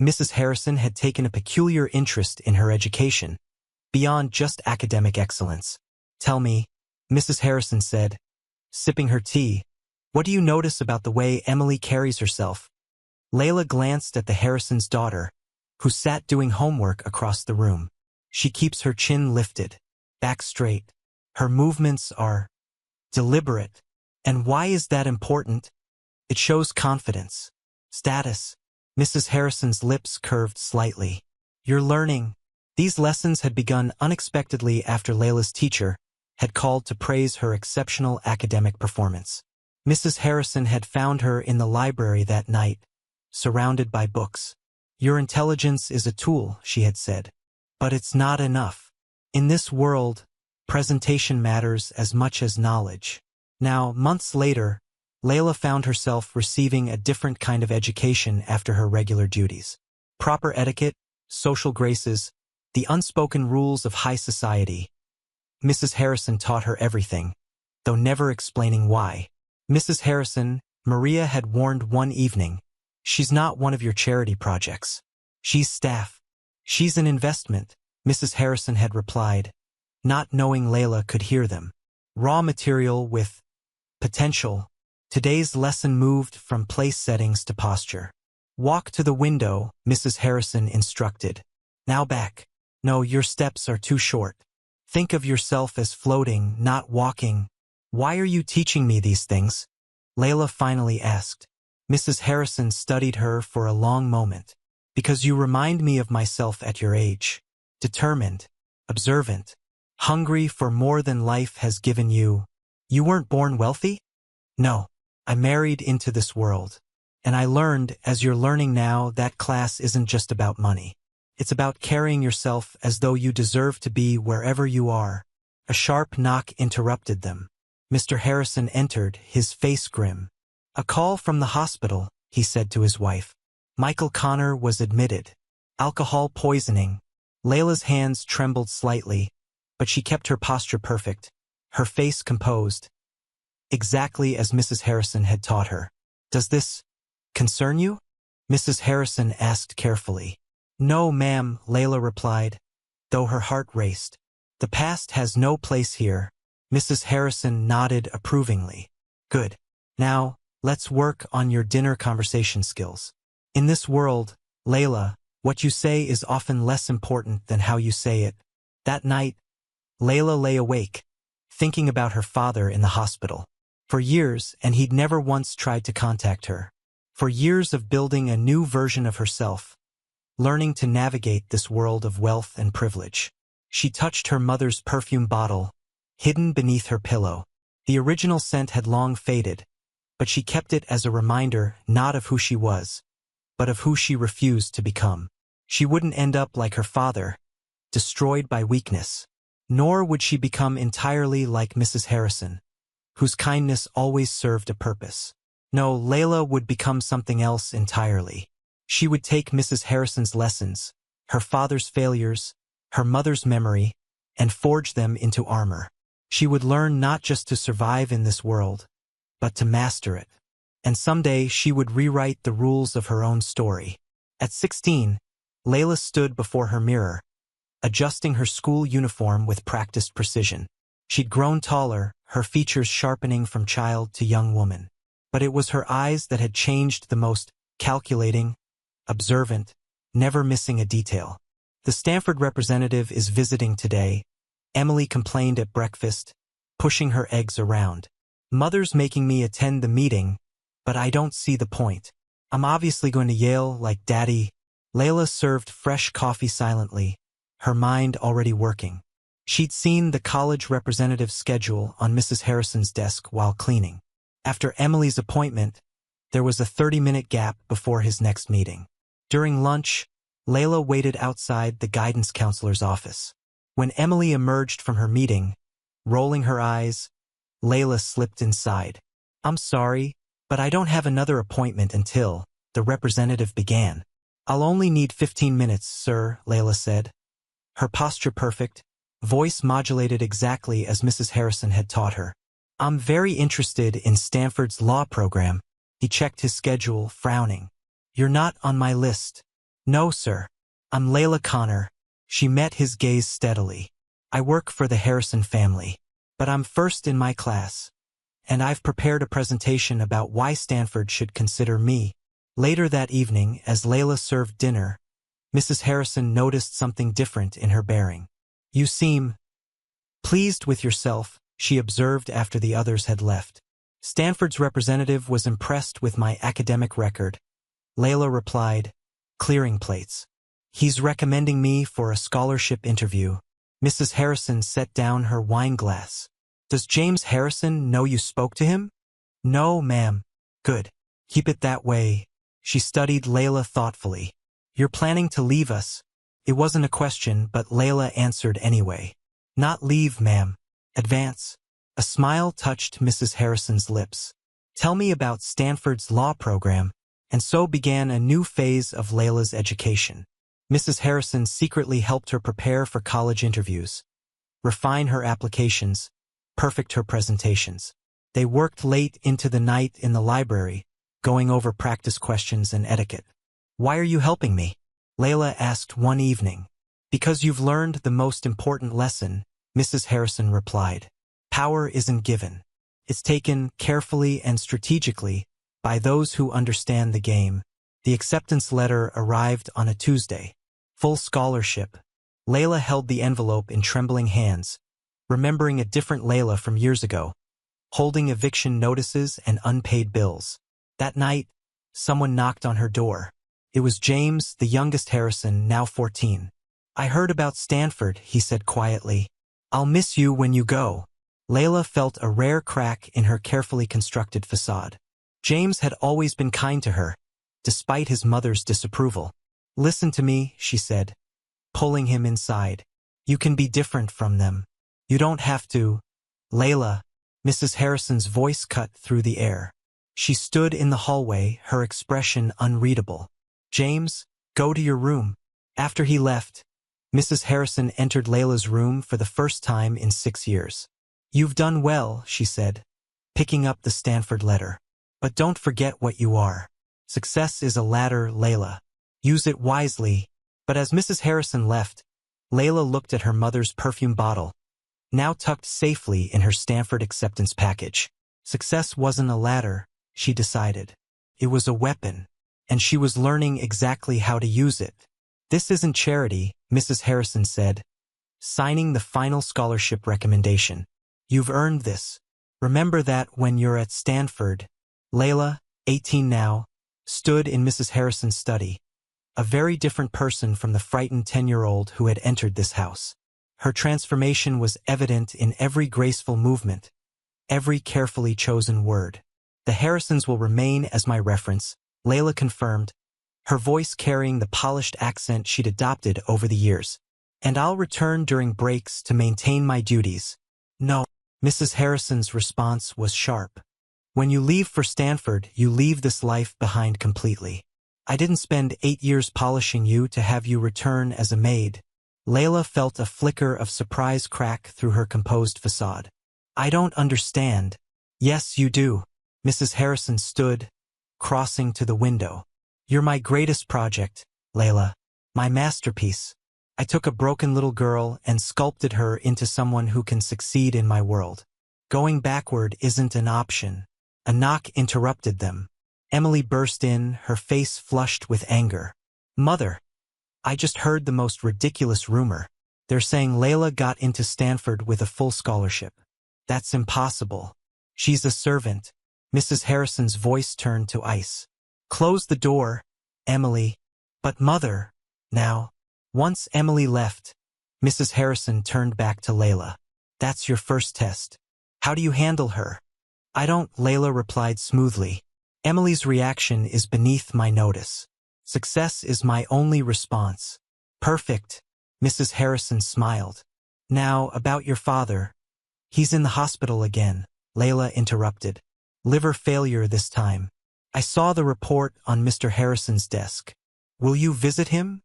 Mrs. Harrison had taken a peculiar interest in her education. beyond just academic excellence. Tell me, Mrs. Harrison said, sipping her tea, what do you notice about the way Emily carries herself? Layla glanced at the Harrison's daughter, who sat doing homework across the room. She keeps her chin lifted, back straight. Her movements are deliberate. And why is that important? It shows confidence. Status. Mrs. Harrison's lips curved slightly. You're learning. These lessons had begun unexpectedly after Layla's teacher had called to praise her exceptional academic performance. Mrs. Harrison had found her in the library that night, surrounded by books. Your intelligence is a tool, she had said. But it's not enough. In this world, presentation matters as much as knowledge. Now, months later, Layla found herself receiving a different kind of education after her regular duties. Proper etiquette, social graces, the unspoken rules of high society. Mrs. Harrison taught her everything, though never explaining why. Mrs. Harrison, Maria had warned one evening, she's not one of your charity projects. She's staff. She's an investment, Mrs. Harrison had replied, not knowing Layla could hear them. Raw material with potential. Today's lesson moved from place settings to posture. Walk to the window, Mrs. Harrison instructed. Now back. No, your steps are too short. Think of yourself as floating, not walking. Why are you teaching me these things? Layla finally asked. Mrs. Harrison studied her for a long moment. Because you remind me of myself at your age. Determined, observant, hungry for more than life has given you. You weren't born wealthy? No. I married into this world. And I learned, as you're learning now, that class isn't just about money. It's about carrying yourself as though you deserve to be wherever you are. A sharp knock interrupted them. Mr. Harrison entered, his face grim. A call from the hospital, he said to his wife. Michael Connor was admitted. Alcohol poisoning. Layla's hands trembled slightly, but she kept her posture perfect, her face composed. Exactly as Mrs. Harrison had taught her. Does this concern you? Mrs. Harrison asked carefully. No, ma'am, Layla replied, though her heart raced. The past has no place here. Mrs. Harrison nodded approvingly. Good. Now, let's work on your dinner conversation skills. In this world, Layla, what you say is often less important than how you say it. That night, Layla lay awake, thinking about her father in the hospital. For years, and he'd never once tried to contact her. For years of building a new version of herself, learning to navigate this world of wealth and privilege. She touched her mother's perfume bottle, hidden beneath her pillow. The original scent had long faded, but she kept it as a reminder not of who she was, but of who she refused to become. She wouldn't end up like her father, destroyed by weakness. Nor would she become entirely like Mrs. Harrison, whose kindness always served a purpose. No, Layla would become something else entirely. She would take Mrs. Harrison's lessons, her father's failures, her mother's memory, and forge them into armor. She would learn not just to survive in this world, but to master it. And someday she would rewrite the rules of her own story. At 16, Layla stood before her mirror, adjusting her school uniform with practiced precision. She'd grown taller, her features sharpening from child to young woman. But it was her eyes that had changed the most, calculating, observant, never missing a detail. The Stanford representative is visiting today, Emily complained at breakfast, pushing her eggs around. Mother's making me attend the meeting, but I don't see the point. I'm obviously going to Yale like Daddy. Layla served fresh coffee silently, her mind already working. She'd seen the college representative's schedule on Mrs. Harrison's desk while cleaning. After Emily's appointment, there was a 30-minute gap before his next meeting. During lunch, Layla waited outside the guidance counselor's office. When Emily emerged from her meeting, rolling her eyes, Layla slipped inside. I'm sorry, but I don't have another appointment until, the representative began. I'll only need 15 minutes, sir, Layla said. Her posture perfect, voice modulated exactly as Mrs. Harrison had taught her. I'm very interested in Stanford's law program. He checked his schedule, frowning. You're not on my list. No, sir. I'm Layla Connor, She met his gaze steadily. I work for the Harrison family, but I'm first in my class, and I've prepared a presentation about why Stanford should consider me. Later that evening, as Layla served dinner, Mrs. Harrison noticed something different in her bearing. You seem pleased with yourself, she observed after the others had left. Stanford's representative was impressed with my academic record, Layla replied, clearing plates. He's recommending me for a scholarship interview. Mrs. Harrison set down her wine glass. Does James Harrison know you spoke to him? No, ma'am. Good. Keep it that way. She studied Layla thoughtfully. You're planning to leave us? It wasn't a question, but Layla answered anyway. Not leave, ma'am. Advance. A smile touched Mrs. Harrison's lips. Tell me about Stanford's law program. And so began a new phase of Layla's education. Mrs. Harrison secretly helped her prepare for college interviews, refine her applications, perfect her presentations. They worked late into the night in the library, going over practice questions and etiquette. Why are you helping me? Layla asked one evening. Because you've learned the most important lesson, Mrs. Harrison replied. Power isn't given. It's taken carefully and strategically by those who understand the game. The acceptance letter arrived on a Tuesday. Full scholarship. Layla held the envelope in trembling hands, remembering a different Layla from years ago, holding eviction notices and unpaid bills. That night, someone knocked on her door. It was James, the youngest Harrison, now 14. I heard about Stanford, he said quietly. I'll miss you when you go. Layla felt a rare crack in her carefully constructed facade. James had always been kind to her, despite his mother's disapproval. Listen to me, she said, pulling him inside. You can be different from them. You don't have to. Layla, Mrs. Harrison's voice cut through the air. She stood in the hallway, her expression unreadable. James, go to your room. After he left, Mrs. Harrison entered Layla's room for the first time in 6 years. You've done well, she said, picking up the Stanford letter. But don't forget what you are. Success is a ladder, Layla. Use it wisely. But as Mrs. Harrison left, Layla looked at her mother's perfume bottle, now tucked safely in her Stanford acceptance package. Success wasn't a ladder, she decided. It was a weapon, and she was learning exactly how to use it. This isn't charity, Mrs. Harrison said, signing the final scholarship recommendation. You've earned this. Remember that when you're at Stanford. Layla, 18 now, stood in Mrs. Harrison's study, a very different person from the frightened 10-year-old who had entered this house. Her transformation was evident in every graceful movement, every carefully chosen word. The Harrisons will remain as my reference, Layla confirmed, her voice carrying the polished accent she'd adopted over the years. And I'll return during breaks to maintain my duties. No. Mrs. Harrison's response was sharp. When you leave for Stanford, you leave this life behind completely. I didn't spend 8 years polishing you to have you return as a maid. Layla felt a flicker of surprise crack through her composed facade. I don't understand. Yes, you do. Mrs. Harrison stood, crossing to the window. You're my greatest project, Layla. My masterpiece. I took a broken little girl and sculpted her into someone who can succeed in my world. Going backward isn't an option. A knock interrupted them. Emily burst in, her face flushed with anger. Mother, I just heard the most ridiculous rumor. They're saying Layla got into Stanford with a full scholarship. That's impossible. She's a servant. Mrs. Harrison's voice turned to ice. Close the door, Emily. But mother, now. Once Emily left, Mrs. Harrison turned back to Layla. That's your first test. How do you handle her? I don't, Layla replied smoothly. Emily's reaction is beneath my notice. Success is my only response. Perfect, Mrs. Harrison smiled. Now, about your father. He's in the hospital again, Layla interrupted. Liver failure this time. I saw the report on Mr. Harrison's desk. Will you visit him?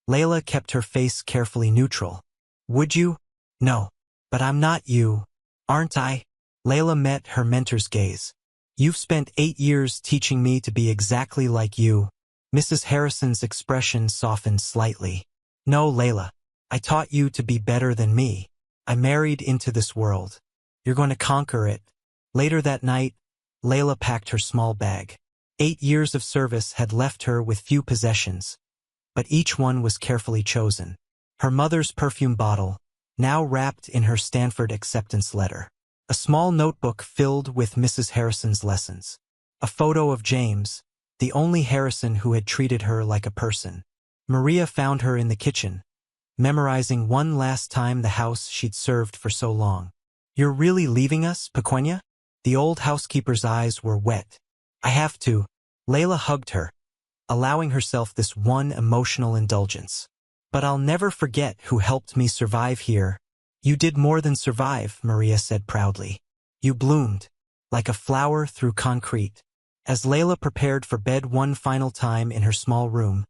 Layla kept her face carefully neutral. Would you? No. But I'm not you, aren't I? Layla met her mentor's gaze. You've spent 8 years teaching me to be exactly like you. Mrs. Harrison's expression softened slightly. No, Layla. I taught you to be better than me. I married into this world. You're going to conquer it. Later that night, Layla packed her small bag. 8 years of service had left her with few possessions, but each one was carefully chosen. Her mother's perfume bottle, now wrapped in her Stanford acceptance letter. A small notebook filled with Mrs. Harrison's lessons. A photo of James, the only Harrison who had treated her like a person. Maria found her in the kitchen, memorizing one last time the house she'd served for so long. You're really leaving us, Pequena? The old housekeeper's eyes were wet. I have to. Layla hugged her, allowing herself this one emotional indulgence. But I'll never forget who helped me survive here. You did more than survive, Maria said proudly. You bloomed, like a flower through concrete. As Layla prepared for bed one final time in her small room,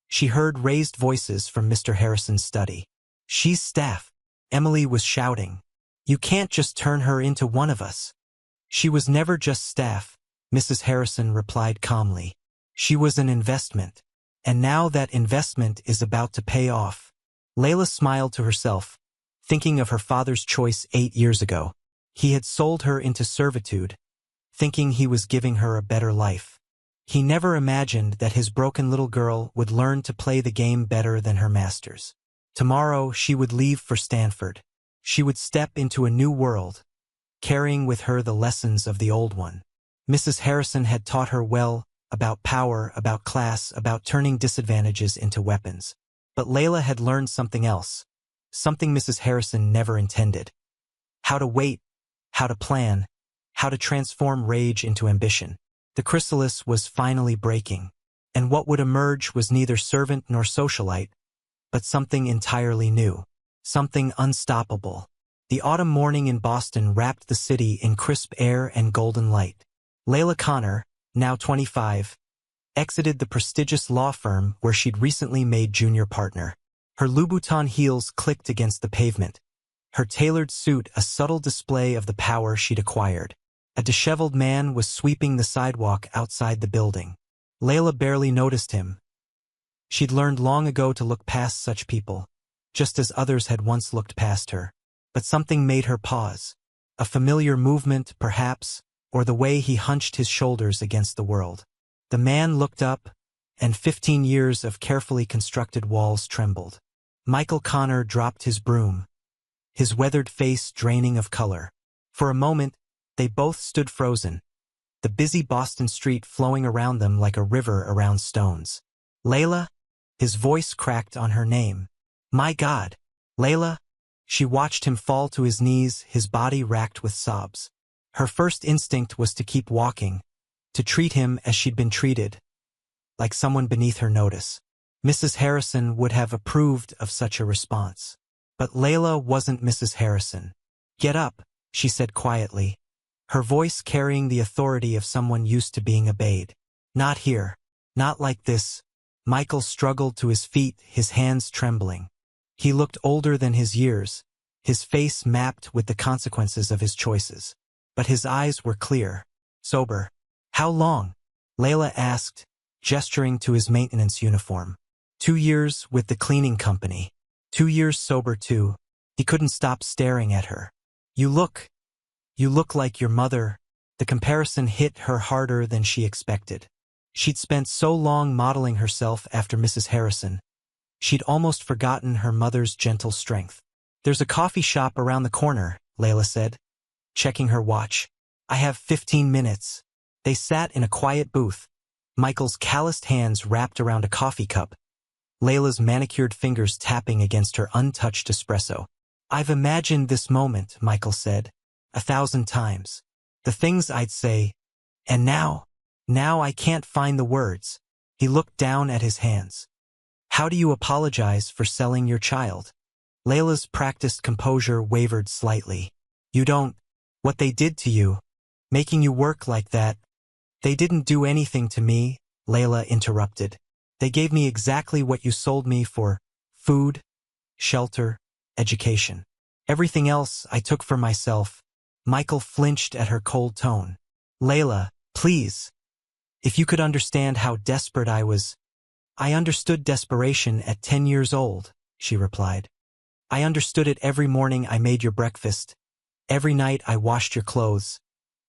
she heard raised voices from Mr. Harrison's study. She's staff, Emily was shouting. You can't just turn her into one of us. She was never just staff, Mrs. Harrison replied calmly. She was an investment. And now that investment is about to pay off. Layla smiled to herself, thinking of her father's choice 8 years ago. He had sold her into servitude, thinking he was giving her a better life. He never imagined that his broken little girl would learn to play the game better than her masters. Tomorrow she would leave for Stanford. She would step into a new world, carrying with her the lessons of the old one. Mrs. Harrison had taught her well about power, about class, about turning disadvantages into weapons. But Layla had learned something else, something Mrs. Harrison never intended. How to wait, how to plan, how to transform rage into ambition. The chrysalis was finally breaking, and what would emerge was neither servant nor socialite, but something entirely new, something unstoppable. The autumn morning in Boston wrapped the city in crisp air and golden light. Layla Connor, now 25, exited the prestigious law firm where she'd recently made junior partner. Her Louboutin heels clicked against the pavement, her tailored suit a subtle display of the power she'd acquired. A disheveled man was sweeping the sidewalk outside the building. Layla barely noticed him. She'd learned long ago to look past such people, just as others had once looked past her. But something made her pause. A familiar movement, perhaps, or the way he hunched his shoulders against the world. The man looked up, and 15 years of carefully constructed walls trembled. Michael Connor dropped his broom, his weathered face draining of color. For a moment, they both stood frozen, the busy Boston street flowing around them like a river around stones. Layla? His voice cracked on her name. My God! Layla? She watched him fall to his knees, his body racked with sobs. Her first instinct was to keep walking, to treat him as she'd been treated, like someone beneath her notice. Mrs. Harrison would have approved of such a response. But Layla wasn't Mrs. Harrison. Get up, she said quietly, her voice carrying the authority of someone used to being obeyed. Not here. Not like this. Michael struggled to his feet, his hands trembling. He looked older than his years, his face mapped with the consequences of his choices. But his eyes were clear, sober. How long? Layla asked, gesturing to his maintenance uniform. 2 years with the cleaning company. 2 years sober too. He couldn't stop staring at her. You look like your mother. The comparison hit her harder than she expected. She'd spent so long modeling herself after Mrs. Harrison. She'd almost forgotten her mother's gentle strength. There's a coffee shop around the corner, Layla said, checking her watch. I have 15 minutes. They sat in a quiet booth, Michael's calloused hands wrapped around a coffee cup, Layla's manicured fingers tapping against her untouched espresso. I've imagined this moment, Michael said, 1,000 times. The things I'd say, and now I can't find the words. He looked down at his hands. How do you apologize for selling your child? Layla's practiced composure wavered slightly. You don't. What they did to you, making you work like that. They didn't do anything to me, Layla interrupted. They gave me exactly what you sold me for: food, shelter, education. Everything else I took for myself. Michael flinched at her cold tone. Layla, please. If you could understand how desperate I was. I understood desperation at 10 years old, she replied. I understood it every morning I made your breakfast. Every night I washed your clothes.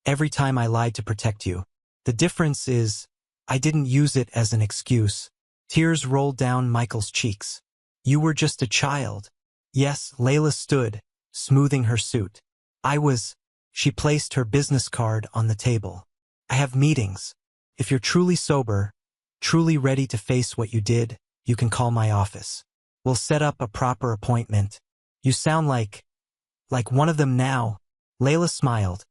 Every time I lied to protect you. The difference is, I didn't use it as an excuse. Tears rolled down Michael's cheeks. You were just a child. Yes, Layla stood, smoothing her suit. She placed her business card on the table. I have meetings. If you're truly sober, truly ready to face what you did, you can call my office. We'll set up a proper appointment. You sound like one of them now. Layla smiled,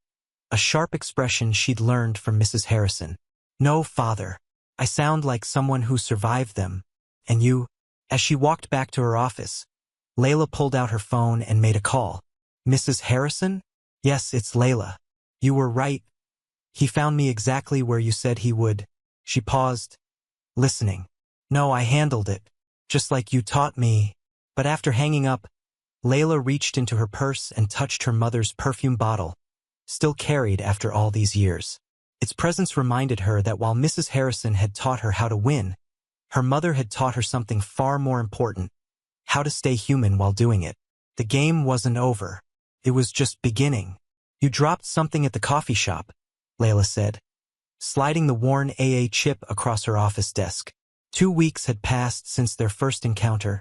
a sharp expression she'd learned from Mrs. Harrison. No, father. I sound like someone who survived them. And you? As she walked back to her office, Layla pulled out her phone and made a call. Mrs. Harrison? Yes, it's Layla. You were right. He found me exactly where you said he would. She paused, listening. No, I handled it, just like you taught me. But after hanging up, Layla reached into her purse and touched her mother's perfume bottle, still carried after all these years. Its presence reminded her that while Mrs. Harrison had taught her how to win, her mother had taught her something far more important, how to stay human while doing it. The game wasn't over. It was just beginning. You dropped something at the coffee shop, Layla said, sliding the worn AA chip across her office desk. 2 weeks had passed since their first encounter,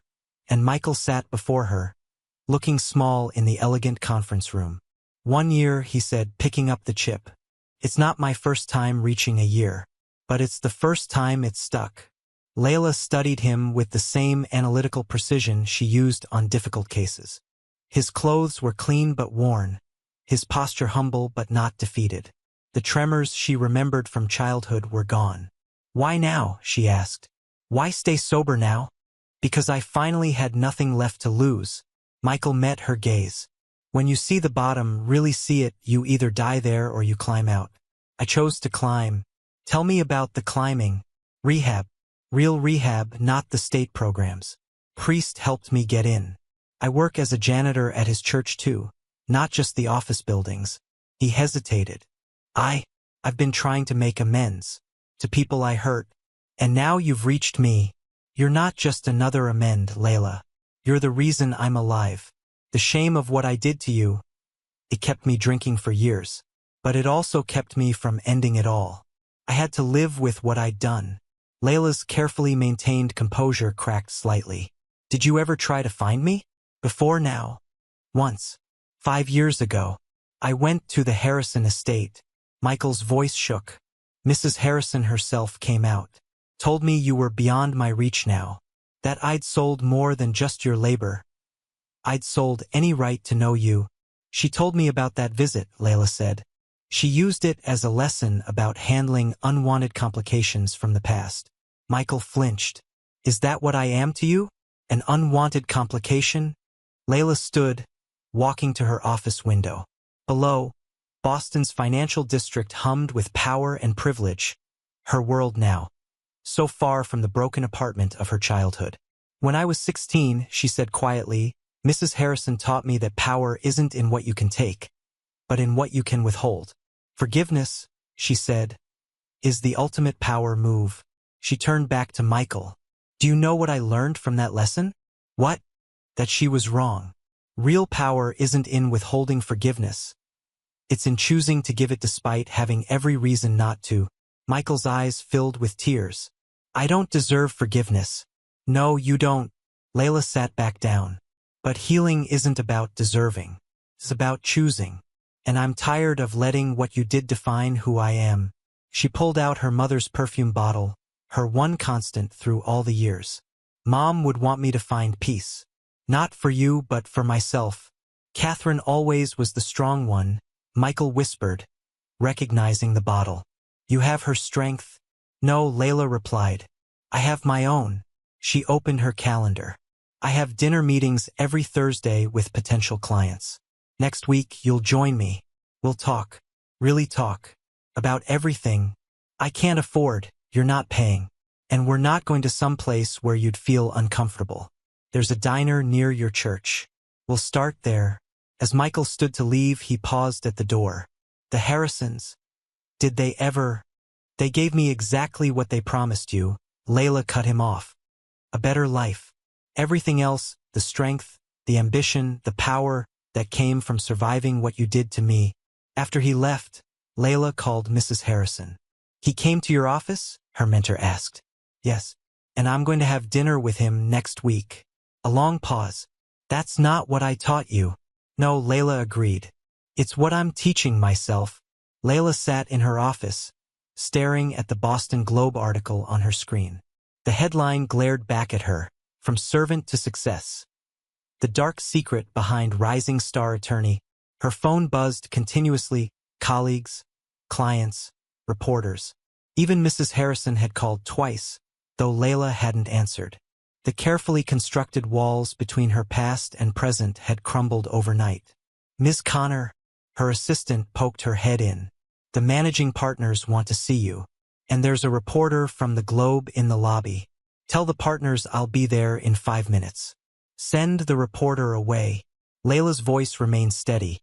and Michael sat before her, looking small in the elegant conference room. 1 year, he said, picking up the chip. It's not my first time reaching a year, but it's the first time it's stuck. Layla studied him with the same analytical precision she used on difficult cases. His clothes were clean but worn, his posture humble but not defeated. The tremors she remembered from childhood were gone. Why now? She asked. Why stay sober now? Because I finally had nothing left to lose. Michael met her gaze. When you see the bottom, really see it, you either die there or you climb out. I chose to climb. Tell me about the climbing. Rehab. Real rehab, not the state programs. Priest helped me get in. I work as a janitor at his church too, not just the office buildings. He hesitated. I've been trying to make amends to people I hurt, and now you've reached me. You're not just another amend, Layla. You're the reason I'm alive. The shame of what I did to you, it kept me drinking for years, but it also kept me from ending it all. I had to live with what I'd done. Layla's carefully maintained composure cracked slightly. Did you ever try to find me? Before now. Once. 5 years ago. I went to the Harrison estate. Michael's voice shook. Mrs. Harrison herself came out. Told me you were beyond my reach now. That I'd sold more than just your labor. I'd sold any right to know you. She told me about that visit, Layla said. She used it as a lesson about handling unwanted complications from the past. Michael flinched. Is that what I am to you? An unwanted complication? Layla stood, walking to her office window. Below, Boston's financial district hummed with power and privilege. Her world now. So far from the broken apartment of her childhood. When I was 16, she said quietly, Mrs. Harrison taught me that power isn't in what you can take, but in what you can withhold. Forgiveness, she said, is the ultimate power move. She turned back to Michael. Do you know what I learned from that lesson? What? That she was wrong. Real power isn't in withholding forgiveness. It's in choosing to give it despite having every reason not to. Michael's eyes filled with tears. I don't deserve forgiveness. No, you don't. Layla sat back down. But healing isn't about deserving. It's about choosing. And I'm tired of letting what you did define who I am. She pulled out her mother's perfume bottle, her one constant through all the years. Mom would want me to find peace. Not for you, but for myself. Catherine always was the strong one, Michael whispered, recognizing the bottle. You have her strength? No, Layla replied. I have my own. She opened her calendar. I have dinner meetings every Thursday with potential clients. Next week, you'll join me. We'll talk. Really talk. About everything. I can't afford, you're not paying. And we're not going to some place where you'd feel uncomfortable. There's a diner near your church. We'll start there. As Michael stood to leave, he paused at the door. The Harrisons. Did they ever? They gave me exactly what they promised you. Layla cut him off. A better life. Everything else, the strength, the ambition, the power that came from surviving what you did to me. After he left, Layla called Mrs. Harrison. He came to your office? Her mentor asked. Yes, and I'm going to have dinner with him next week. A long pause. That's not what I taught you. No, Layla agreed. It's what I'm teaching myself. Layla sat in her office, staring at the Boston Globe article on her screen. The headline glared back at her, From Servant to Success. The dark secret behind rising star attorney. Her phone buzzed continuously, colleagues, clients, reporters. Even Mrs. Harrison had called twice, though Layla hadn't answered. The carefully constructed walls between her past and present had crumbled overnight. Ms. Connor, her assistant, poked her head in. The managing partners want to see you. And there's a reporter from the Globe in the lobby. Tell the partners I'll be there in 5 minutes. Send the reporter away. Layla's voice remained steady,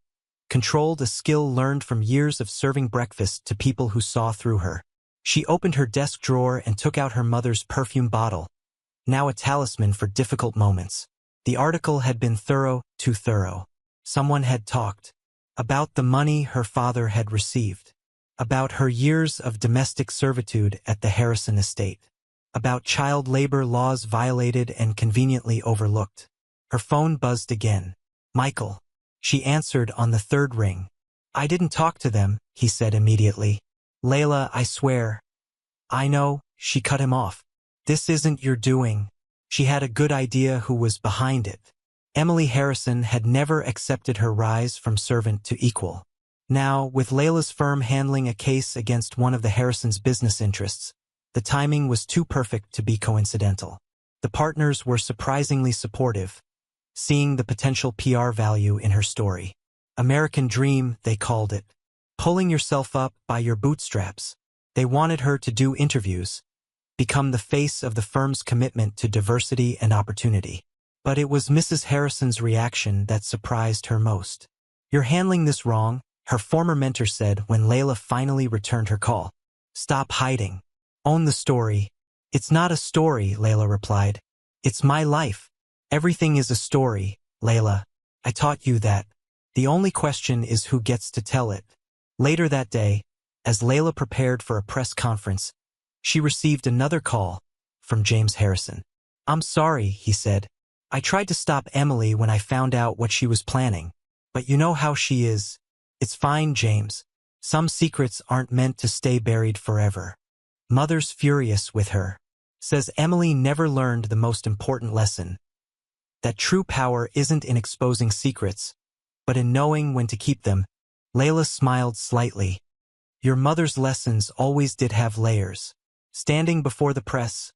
controlled, a skill learned from years of serving breakfast to people who saw through her. She opened her desk drawer and took out her mother's perfume bottle, now a talisman for difficult moments. The article had been thorough, too thorough. Someone had talked about the money her father had received, about her years of domestic servitude at the Harrison estate, about child labor laws violated and conveniently overlooked. Her phone buzzed again. Michael. She answered on the third ring. I didn't talk to them, he said immediately. Layla, I swear. I know, she cut him off. This isn't your doing. She had a good idea who was behind it. Emily Harrison had never accepted her rise from servant to equal. Now, with Layla's firm handling a case against one of the Harrisons' business interests, the timing was too perfect to be coincidental. The partners were surprisingly supportive, seeing the potential PR value in her story. American Dream, they called it. Pulling yourself up by your bootstraps. They wanted her to do interviews, become the face of the firm's commitment to diversity and opportunity. But it was Mrs. Harrison's reaction that surprised her most. You're handling this wrong, her former mentor said when Layla finally returned her call. Stop hiding. Own the story. It's not a story, Layla replied. It's my life. Everything is a story, Layla. I taught you that. The only question is who gets to tell it. Later that day, as Layla prepared for a press conference, she received another call from James Harrison. I'm sorry, he said. I tried to stop Emily when I found out what she was planning. But you know how she is. It's fine, James. Some secrets aren't meant to stay buried forever. Mother's furious with her. Says Emily never learned the most important lesson. That true power isn't in exposing secrets, but in knowing when to keep them. Layla smiled slightly. Your mother's lessons always did have layers. Standing before the press,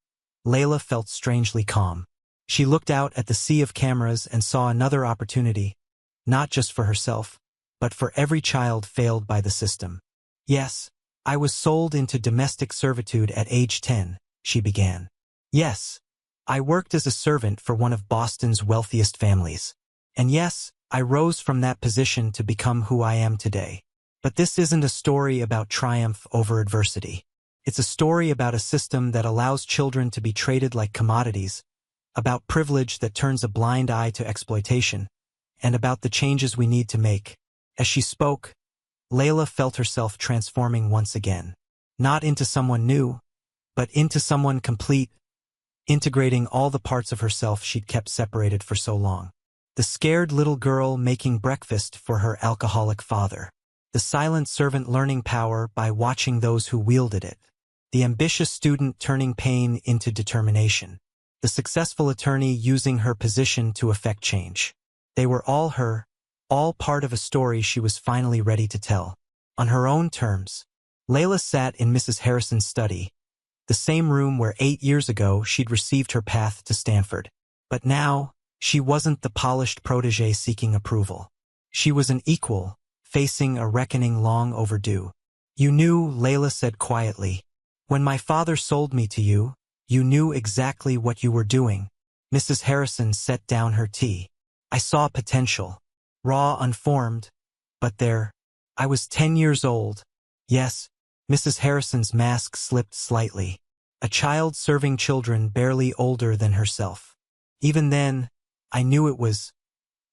Layla felt strangely calm. She looked out at the sea of cameras and saw another opportunity, not just for herself, but for every child failed by the system. Yes, I was sold into domestic servitude at age 10, she began. Yes, I worked as a servant for one of Boston's wealthiest families. And yes, I rose from that position to become who I am today. But this isn't a story about triumph over adversity. It's a story about a system that allows children to be traded like commodities, about privilege that turns a blind eye to exploitation, and about the changes we need to make. As she spoke, Layla felt herself transforming once again. Not into someone new, but into someone complete, integrating all the parts of herself she'd kept separated for so long. The scared little girl making breakfast for her alcoholic father. The silent servant learning power by watching those who wielded it. The ambitious student turning pain into determination. The successful attorney using her position to effect change. They were all her, all part of a story she was finally ready to tell. On her own terms. Layla sat in Mrs. Harrison's study, the same room where 8 years ago she'd received her path to Stanford. But now, she wasn't the polished protege seeking approval. She was an equal, facing a reckoning long overdue. You knew, Layla said quietly. When my father sold me to you, you knew exactly what you were doing. Mrs. Harrison set down her tea. I saw potential. Raw, unformed. But there. I was 10 years old. Yes, Mrs. Harrison's mask slipped slightly. A child serving children barely older than herself. Even then, I knew it was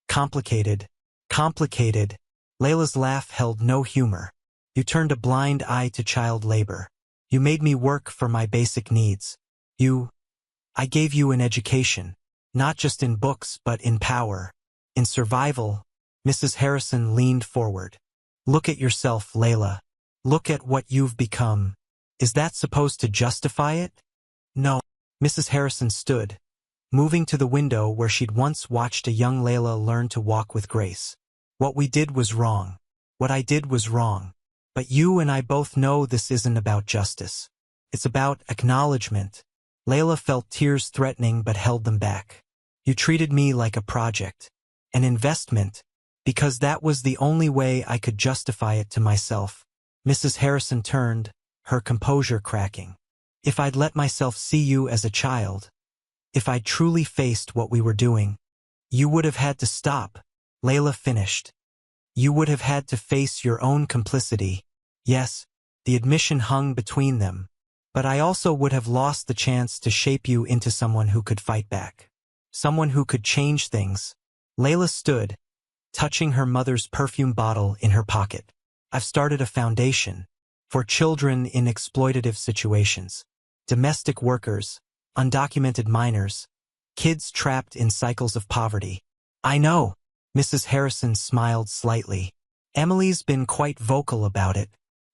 Complicated. Complicated. Layla's laugh held no humor. You turned a blind eye to child labor. You made me work for my basic needs. I gave you an education, not just in books but in power, in survival. Mrs. Harrison leaned forward. Look at yourself, Layla. Look at what you've become. Is that supposed to justify it? No. Mrs. Harrison stood, moving to the window where she'd once watched a young Layla learn to walk with grace. What we did was wrong. What I did was wrong. But you and I both know this isn't about justice. It's about acknowledgement. Layla felt tears threatening but held them back. You treated me like a project, an investment, because that was the only way I could justify it to myself. Mrs. Harrison turned, her composure cracking. If I'd let myself see you as a child, if I'd truly faced what we were doing, you would have had to stop. Layla finished. You would have had to face your own complicity. Yes, the admission hung between them, but I also would have lost the chance to shape you into someone who could fight back. Someone who could change things. Layla stood, touching her mother's perfume bottle in her pocket. I've started a foundation for children in exploitative situations. Domestic workers, undocumented minors, kids trapped in cycles of poverty. I know. Mrs. Harrison smiled slightly. Emily's been quite vocal about it.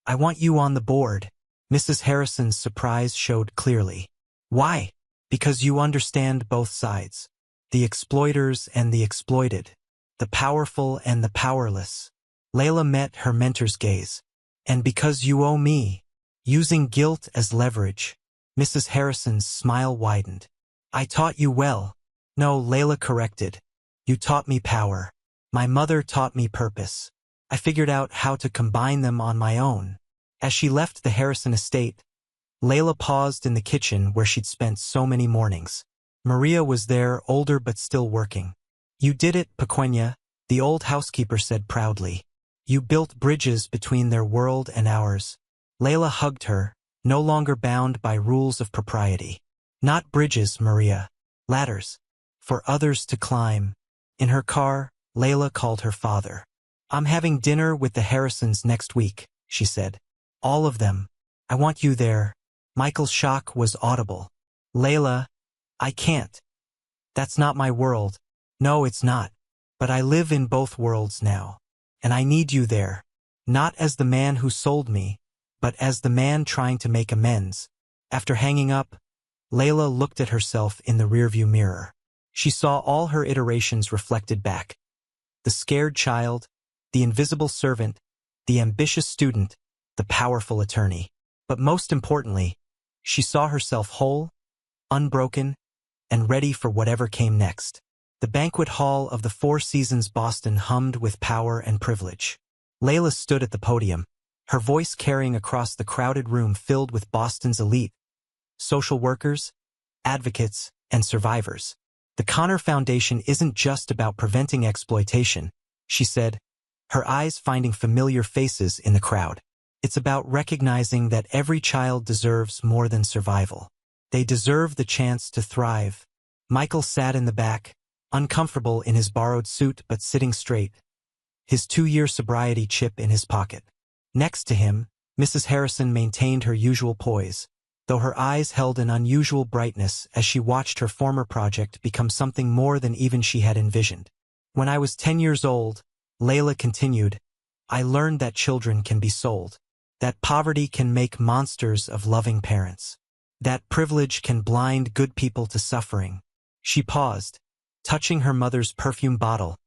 I want you on the board. Mrs. Harrison's surprise showed clearly. Why? Because you understand both sides. The exploiters and the exploited. The powerful and the powerless. Layla met her mentor's gaze. And because you owe me. Using guilt as leverage. Mrs. Harrison's smile widened. I taught you well. No, Layla corrected. You taught me power. My mother taught me purpose. I figured out how to combine them on my own. As she left the Harrison estate, Layla paused in the kitchen where she'd spent so many mornings. Maria was there, older but still working. You did it, Pequena, the old housekeeper said proudly. You built bridges between their world and ours. Layla hugged her, no longer bound by rules of propriety. Not bridges, Maria. Ladders. For others to climb. In her car, Layla called her father. I'm having dinner with the Harrisons next week, she said. All of them. I want you there. Michael's shock was audible. Layla, I can't. That's not my world. No, it's not. But I live in both worlds now. And I need you there. Not as the man who sold me, but as the man trying to make amends. After hanging up, Layla looked at herself in the rearview mirror. She saw all her iterations reflected back. The scared child, the invisible servant, the ambitious student, the powerful attorney. But most importantly, she saw herself whole, unbroken, and ready for whatever came next. The banquet hall of the Four Seasons Boston hummed with power and privilege. Layla stood at the podium, her voice carrying across the crowded room filled with Boston's elite, social workers, advocates, and survivors. The Connor Foundation isn't just about preventing exploitation, she said, her eyes finding familiar faces in the crowd. It's about recognizing that every child deserves more than survival. They deserve the chance to thrive. Michael sat in the back, uncomfortable in his borrowed suit but sitting straight, his 2-year sobriety chip in his pocket. Next to him, Mrs. Harrison maintained her usual poise, though her eyes held an unusual brightness as she watched her former project become something more than even she had envisioned. When I was 10 years old, Layla continued, I learned that children can be sold, that poverty can make monsters of loving parents, that privilege can blind good people to suffering. She paused, touching her mother's perfume bottle,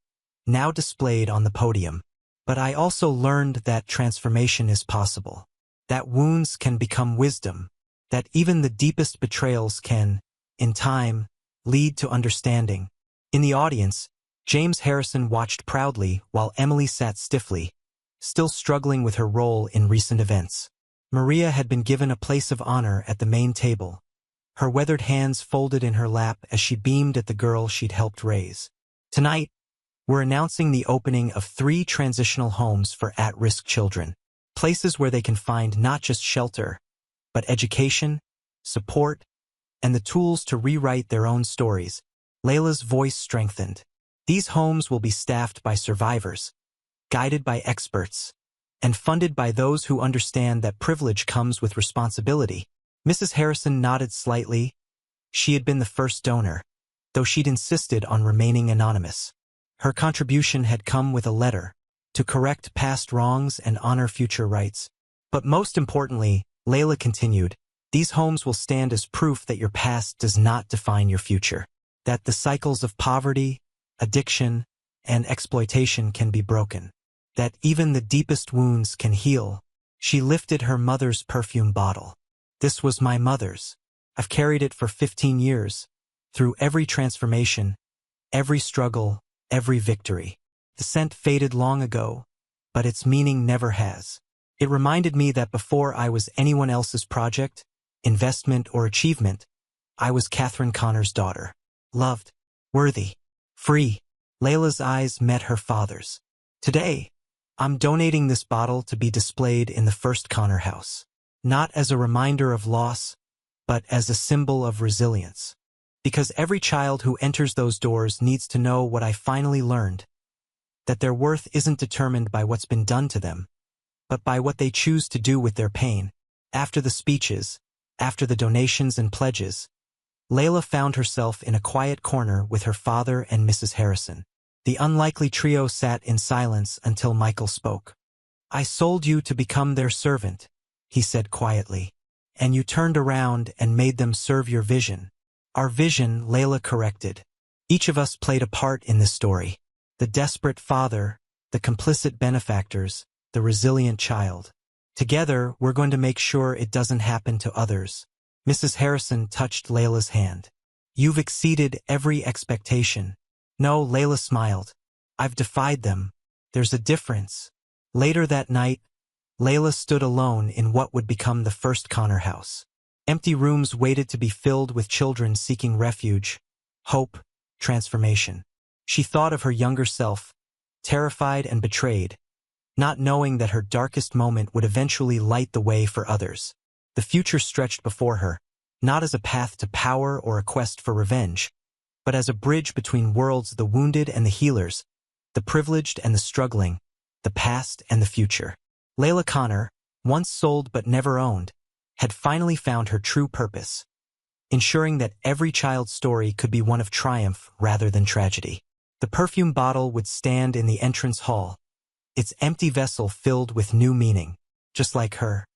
now displayed on the podium. But I also learned that transformation is possible, that wounds can become wisdom, that even the deepest betrayals can, in time, lead to understanding. In the audience, James Harrison watched proudly while Emily sat stiffly, still struggling with her role in recent events. Maria had been given a place of honor at the main table, her weathered hands folded in her lap as she beamed at the girl she'd helped raise. Tonight, we're announcing the opening of 3 transitional homes for at-risk children, places where they can find not just shelter, but education, support, and the tools to rewrite their own stories. Layla's voice strengthened. These homes will be staffed by survivors, guided by experts, and funded by those who understand that privilege comes with responsibility. Mrs. Harrison nodded slightly. She had been the first donor, though she'd insisted on remaining anonymous. Her contribution had come with a letter to correct past wrongs and honor future rights. But most importantly, Layla continued, these homes will stand as proof that your past does not define your future, that the cycles of poverty, addiction, and exploitation can be broken, that even the deepest wounds can heal. She lifted her mother's perfume bottle. This was my mother's. I've carried it for 15 years, through every transformation, every struggle, every victory. The scent faded long ago, but its meaning never has. It reminded me that before I was anyone else's project, investment, or achievement, I was Catherine Connor's daughter. Loved, worthy, free. Layla's eyes met her father's. Today, I'm donating this bottle to be displayed in the first Connor house. Not as a reminder of loss, but as a symbol of resilience. Because every child who enters those doors needs to know what I finally learned, that their worth isn't determined by what's been done to them, but by what they choose to do with their pain. After the speeches, after the donations and pledges, Layla found herself in a quiet corner with her father and Mrs. Harrison. The unlikely trio sat in silence until Michael spoke. I sold you to become their servant, he said quietly, and you turned around and made them serve your vision. Our vision, Layla corrected. Each of us played a part in this story. The desperate father, the complicit benefactors, the resilient child. Together, we're going to make sure it doesn't happen to others. Mrs. Harrison touched Layla's hand. You've exceeded every expectation. No, Layla smiled. I've defied them. There's a difference. Later that night, Layla stood alone in what would become the first Connor house. Empty rooms waited to be filled with children seeking refuge, hope, transformation. She thought of her younger self, terrified and betrayed, not knowing that her darkest moment would eventually light the way for others. The future stretched before her, not as a path to power or a quest for revenge, but as a bridge between worlds, the wounded and the healers, the privileged and the struggling, the past and the future. Layla Connor, once sold but never owned, had finally found her true purpose, ensuring that every child's story could be one of triumph rather than tragedy. The perfume bottle would stand in the entrance hall, its empty vessel filled with new meaning. Just like her,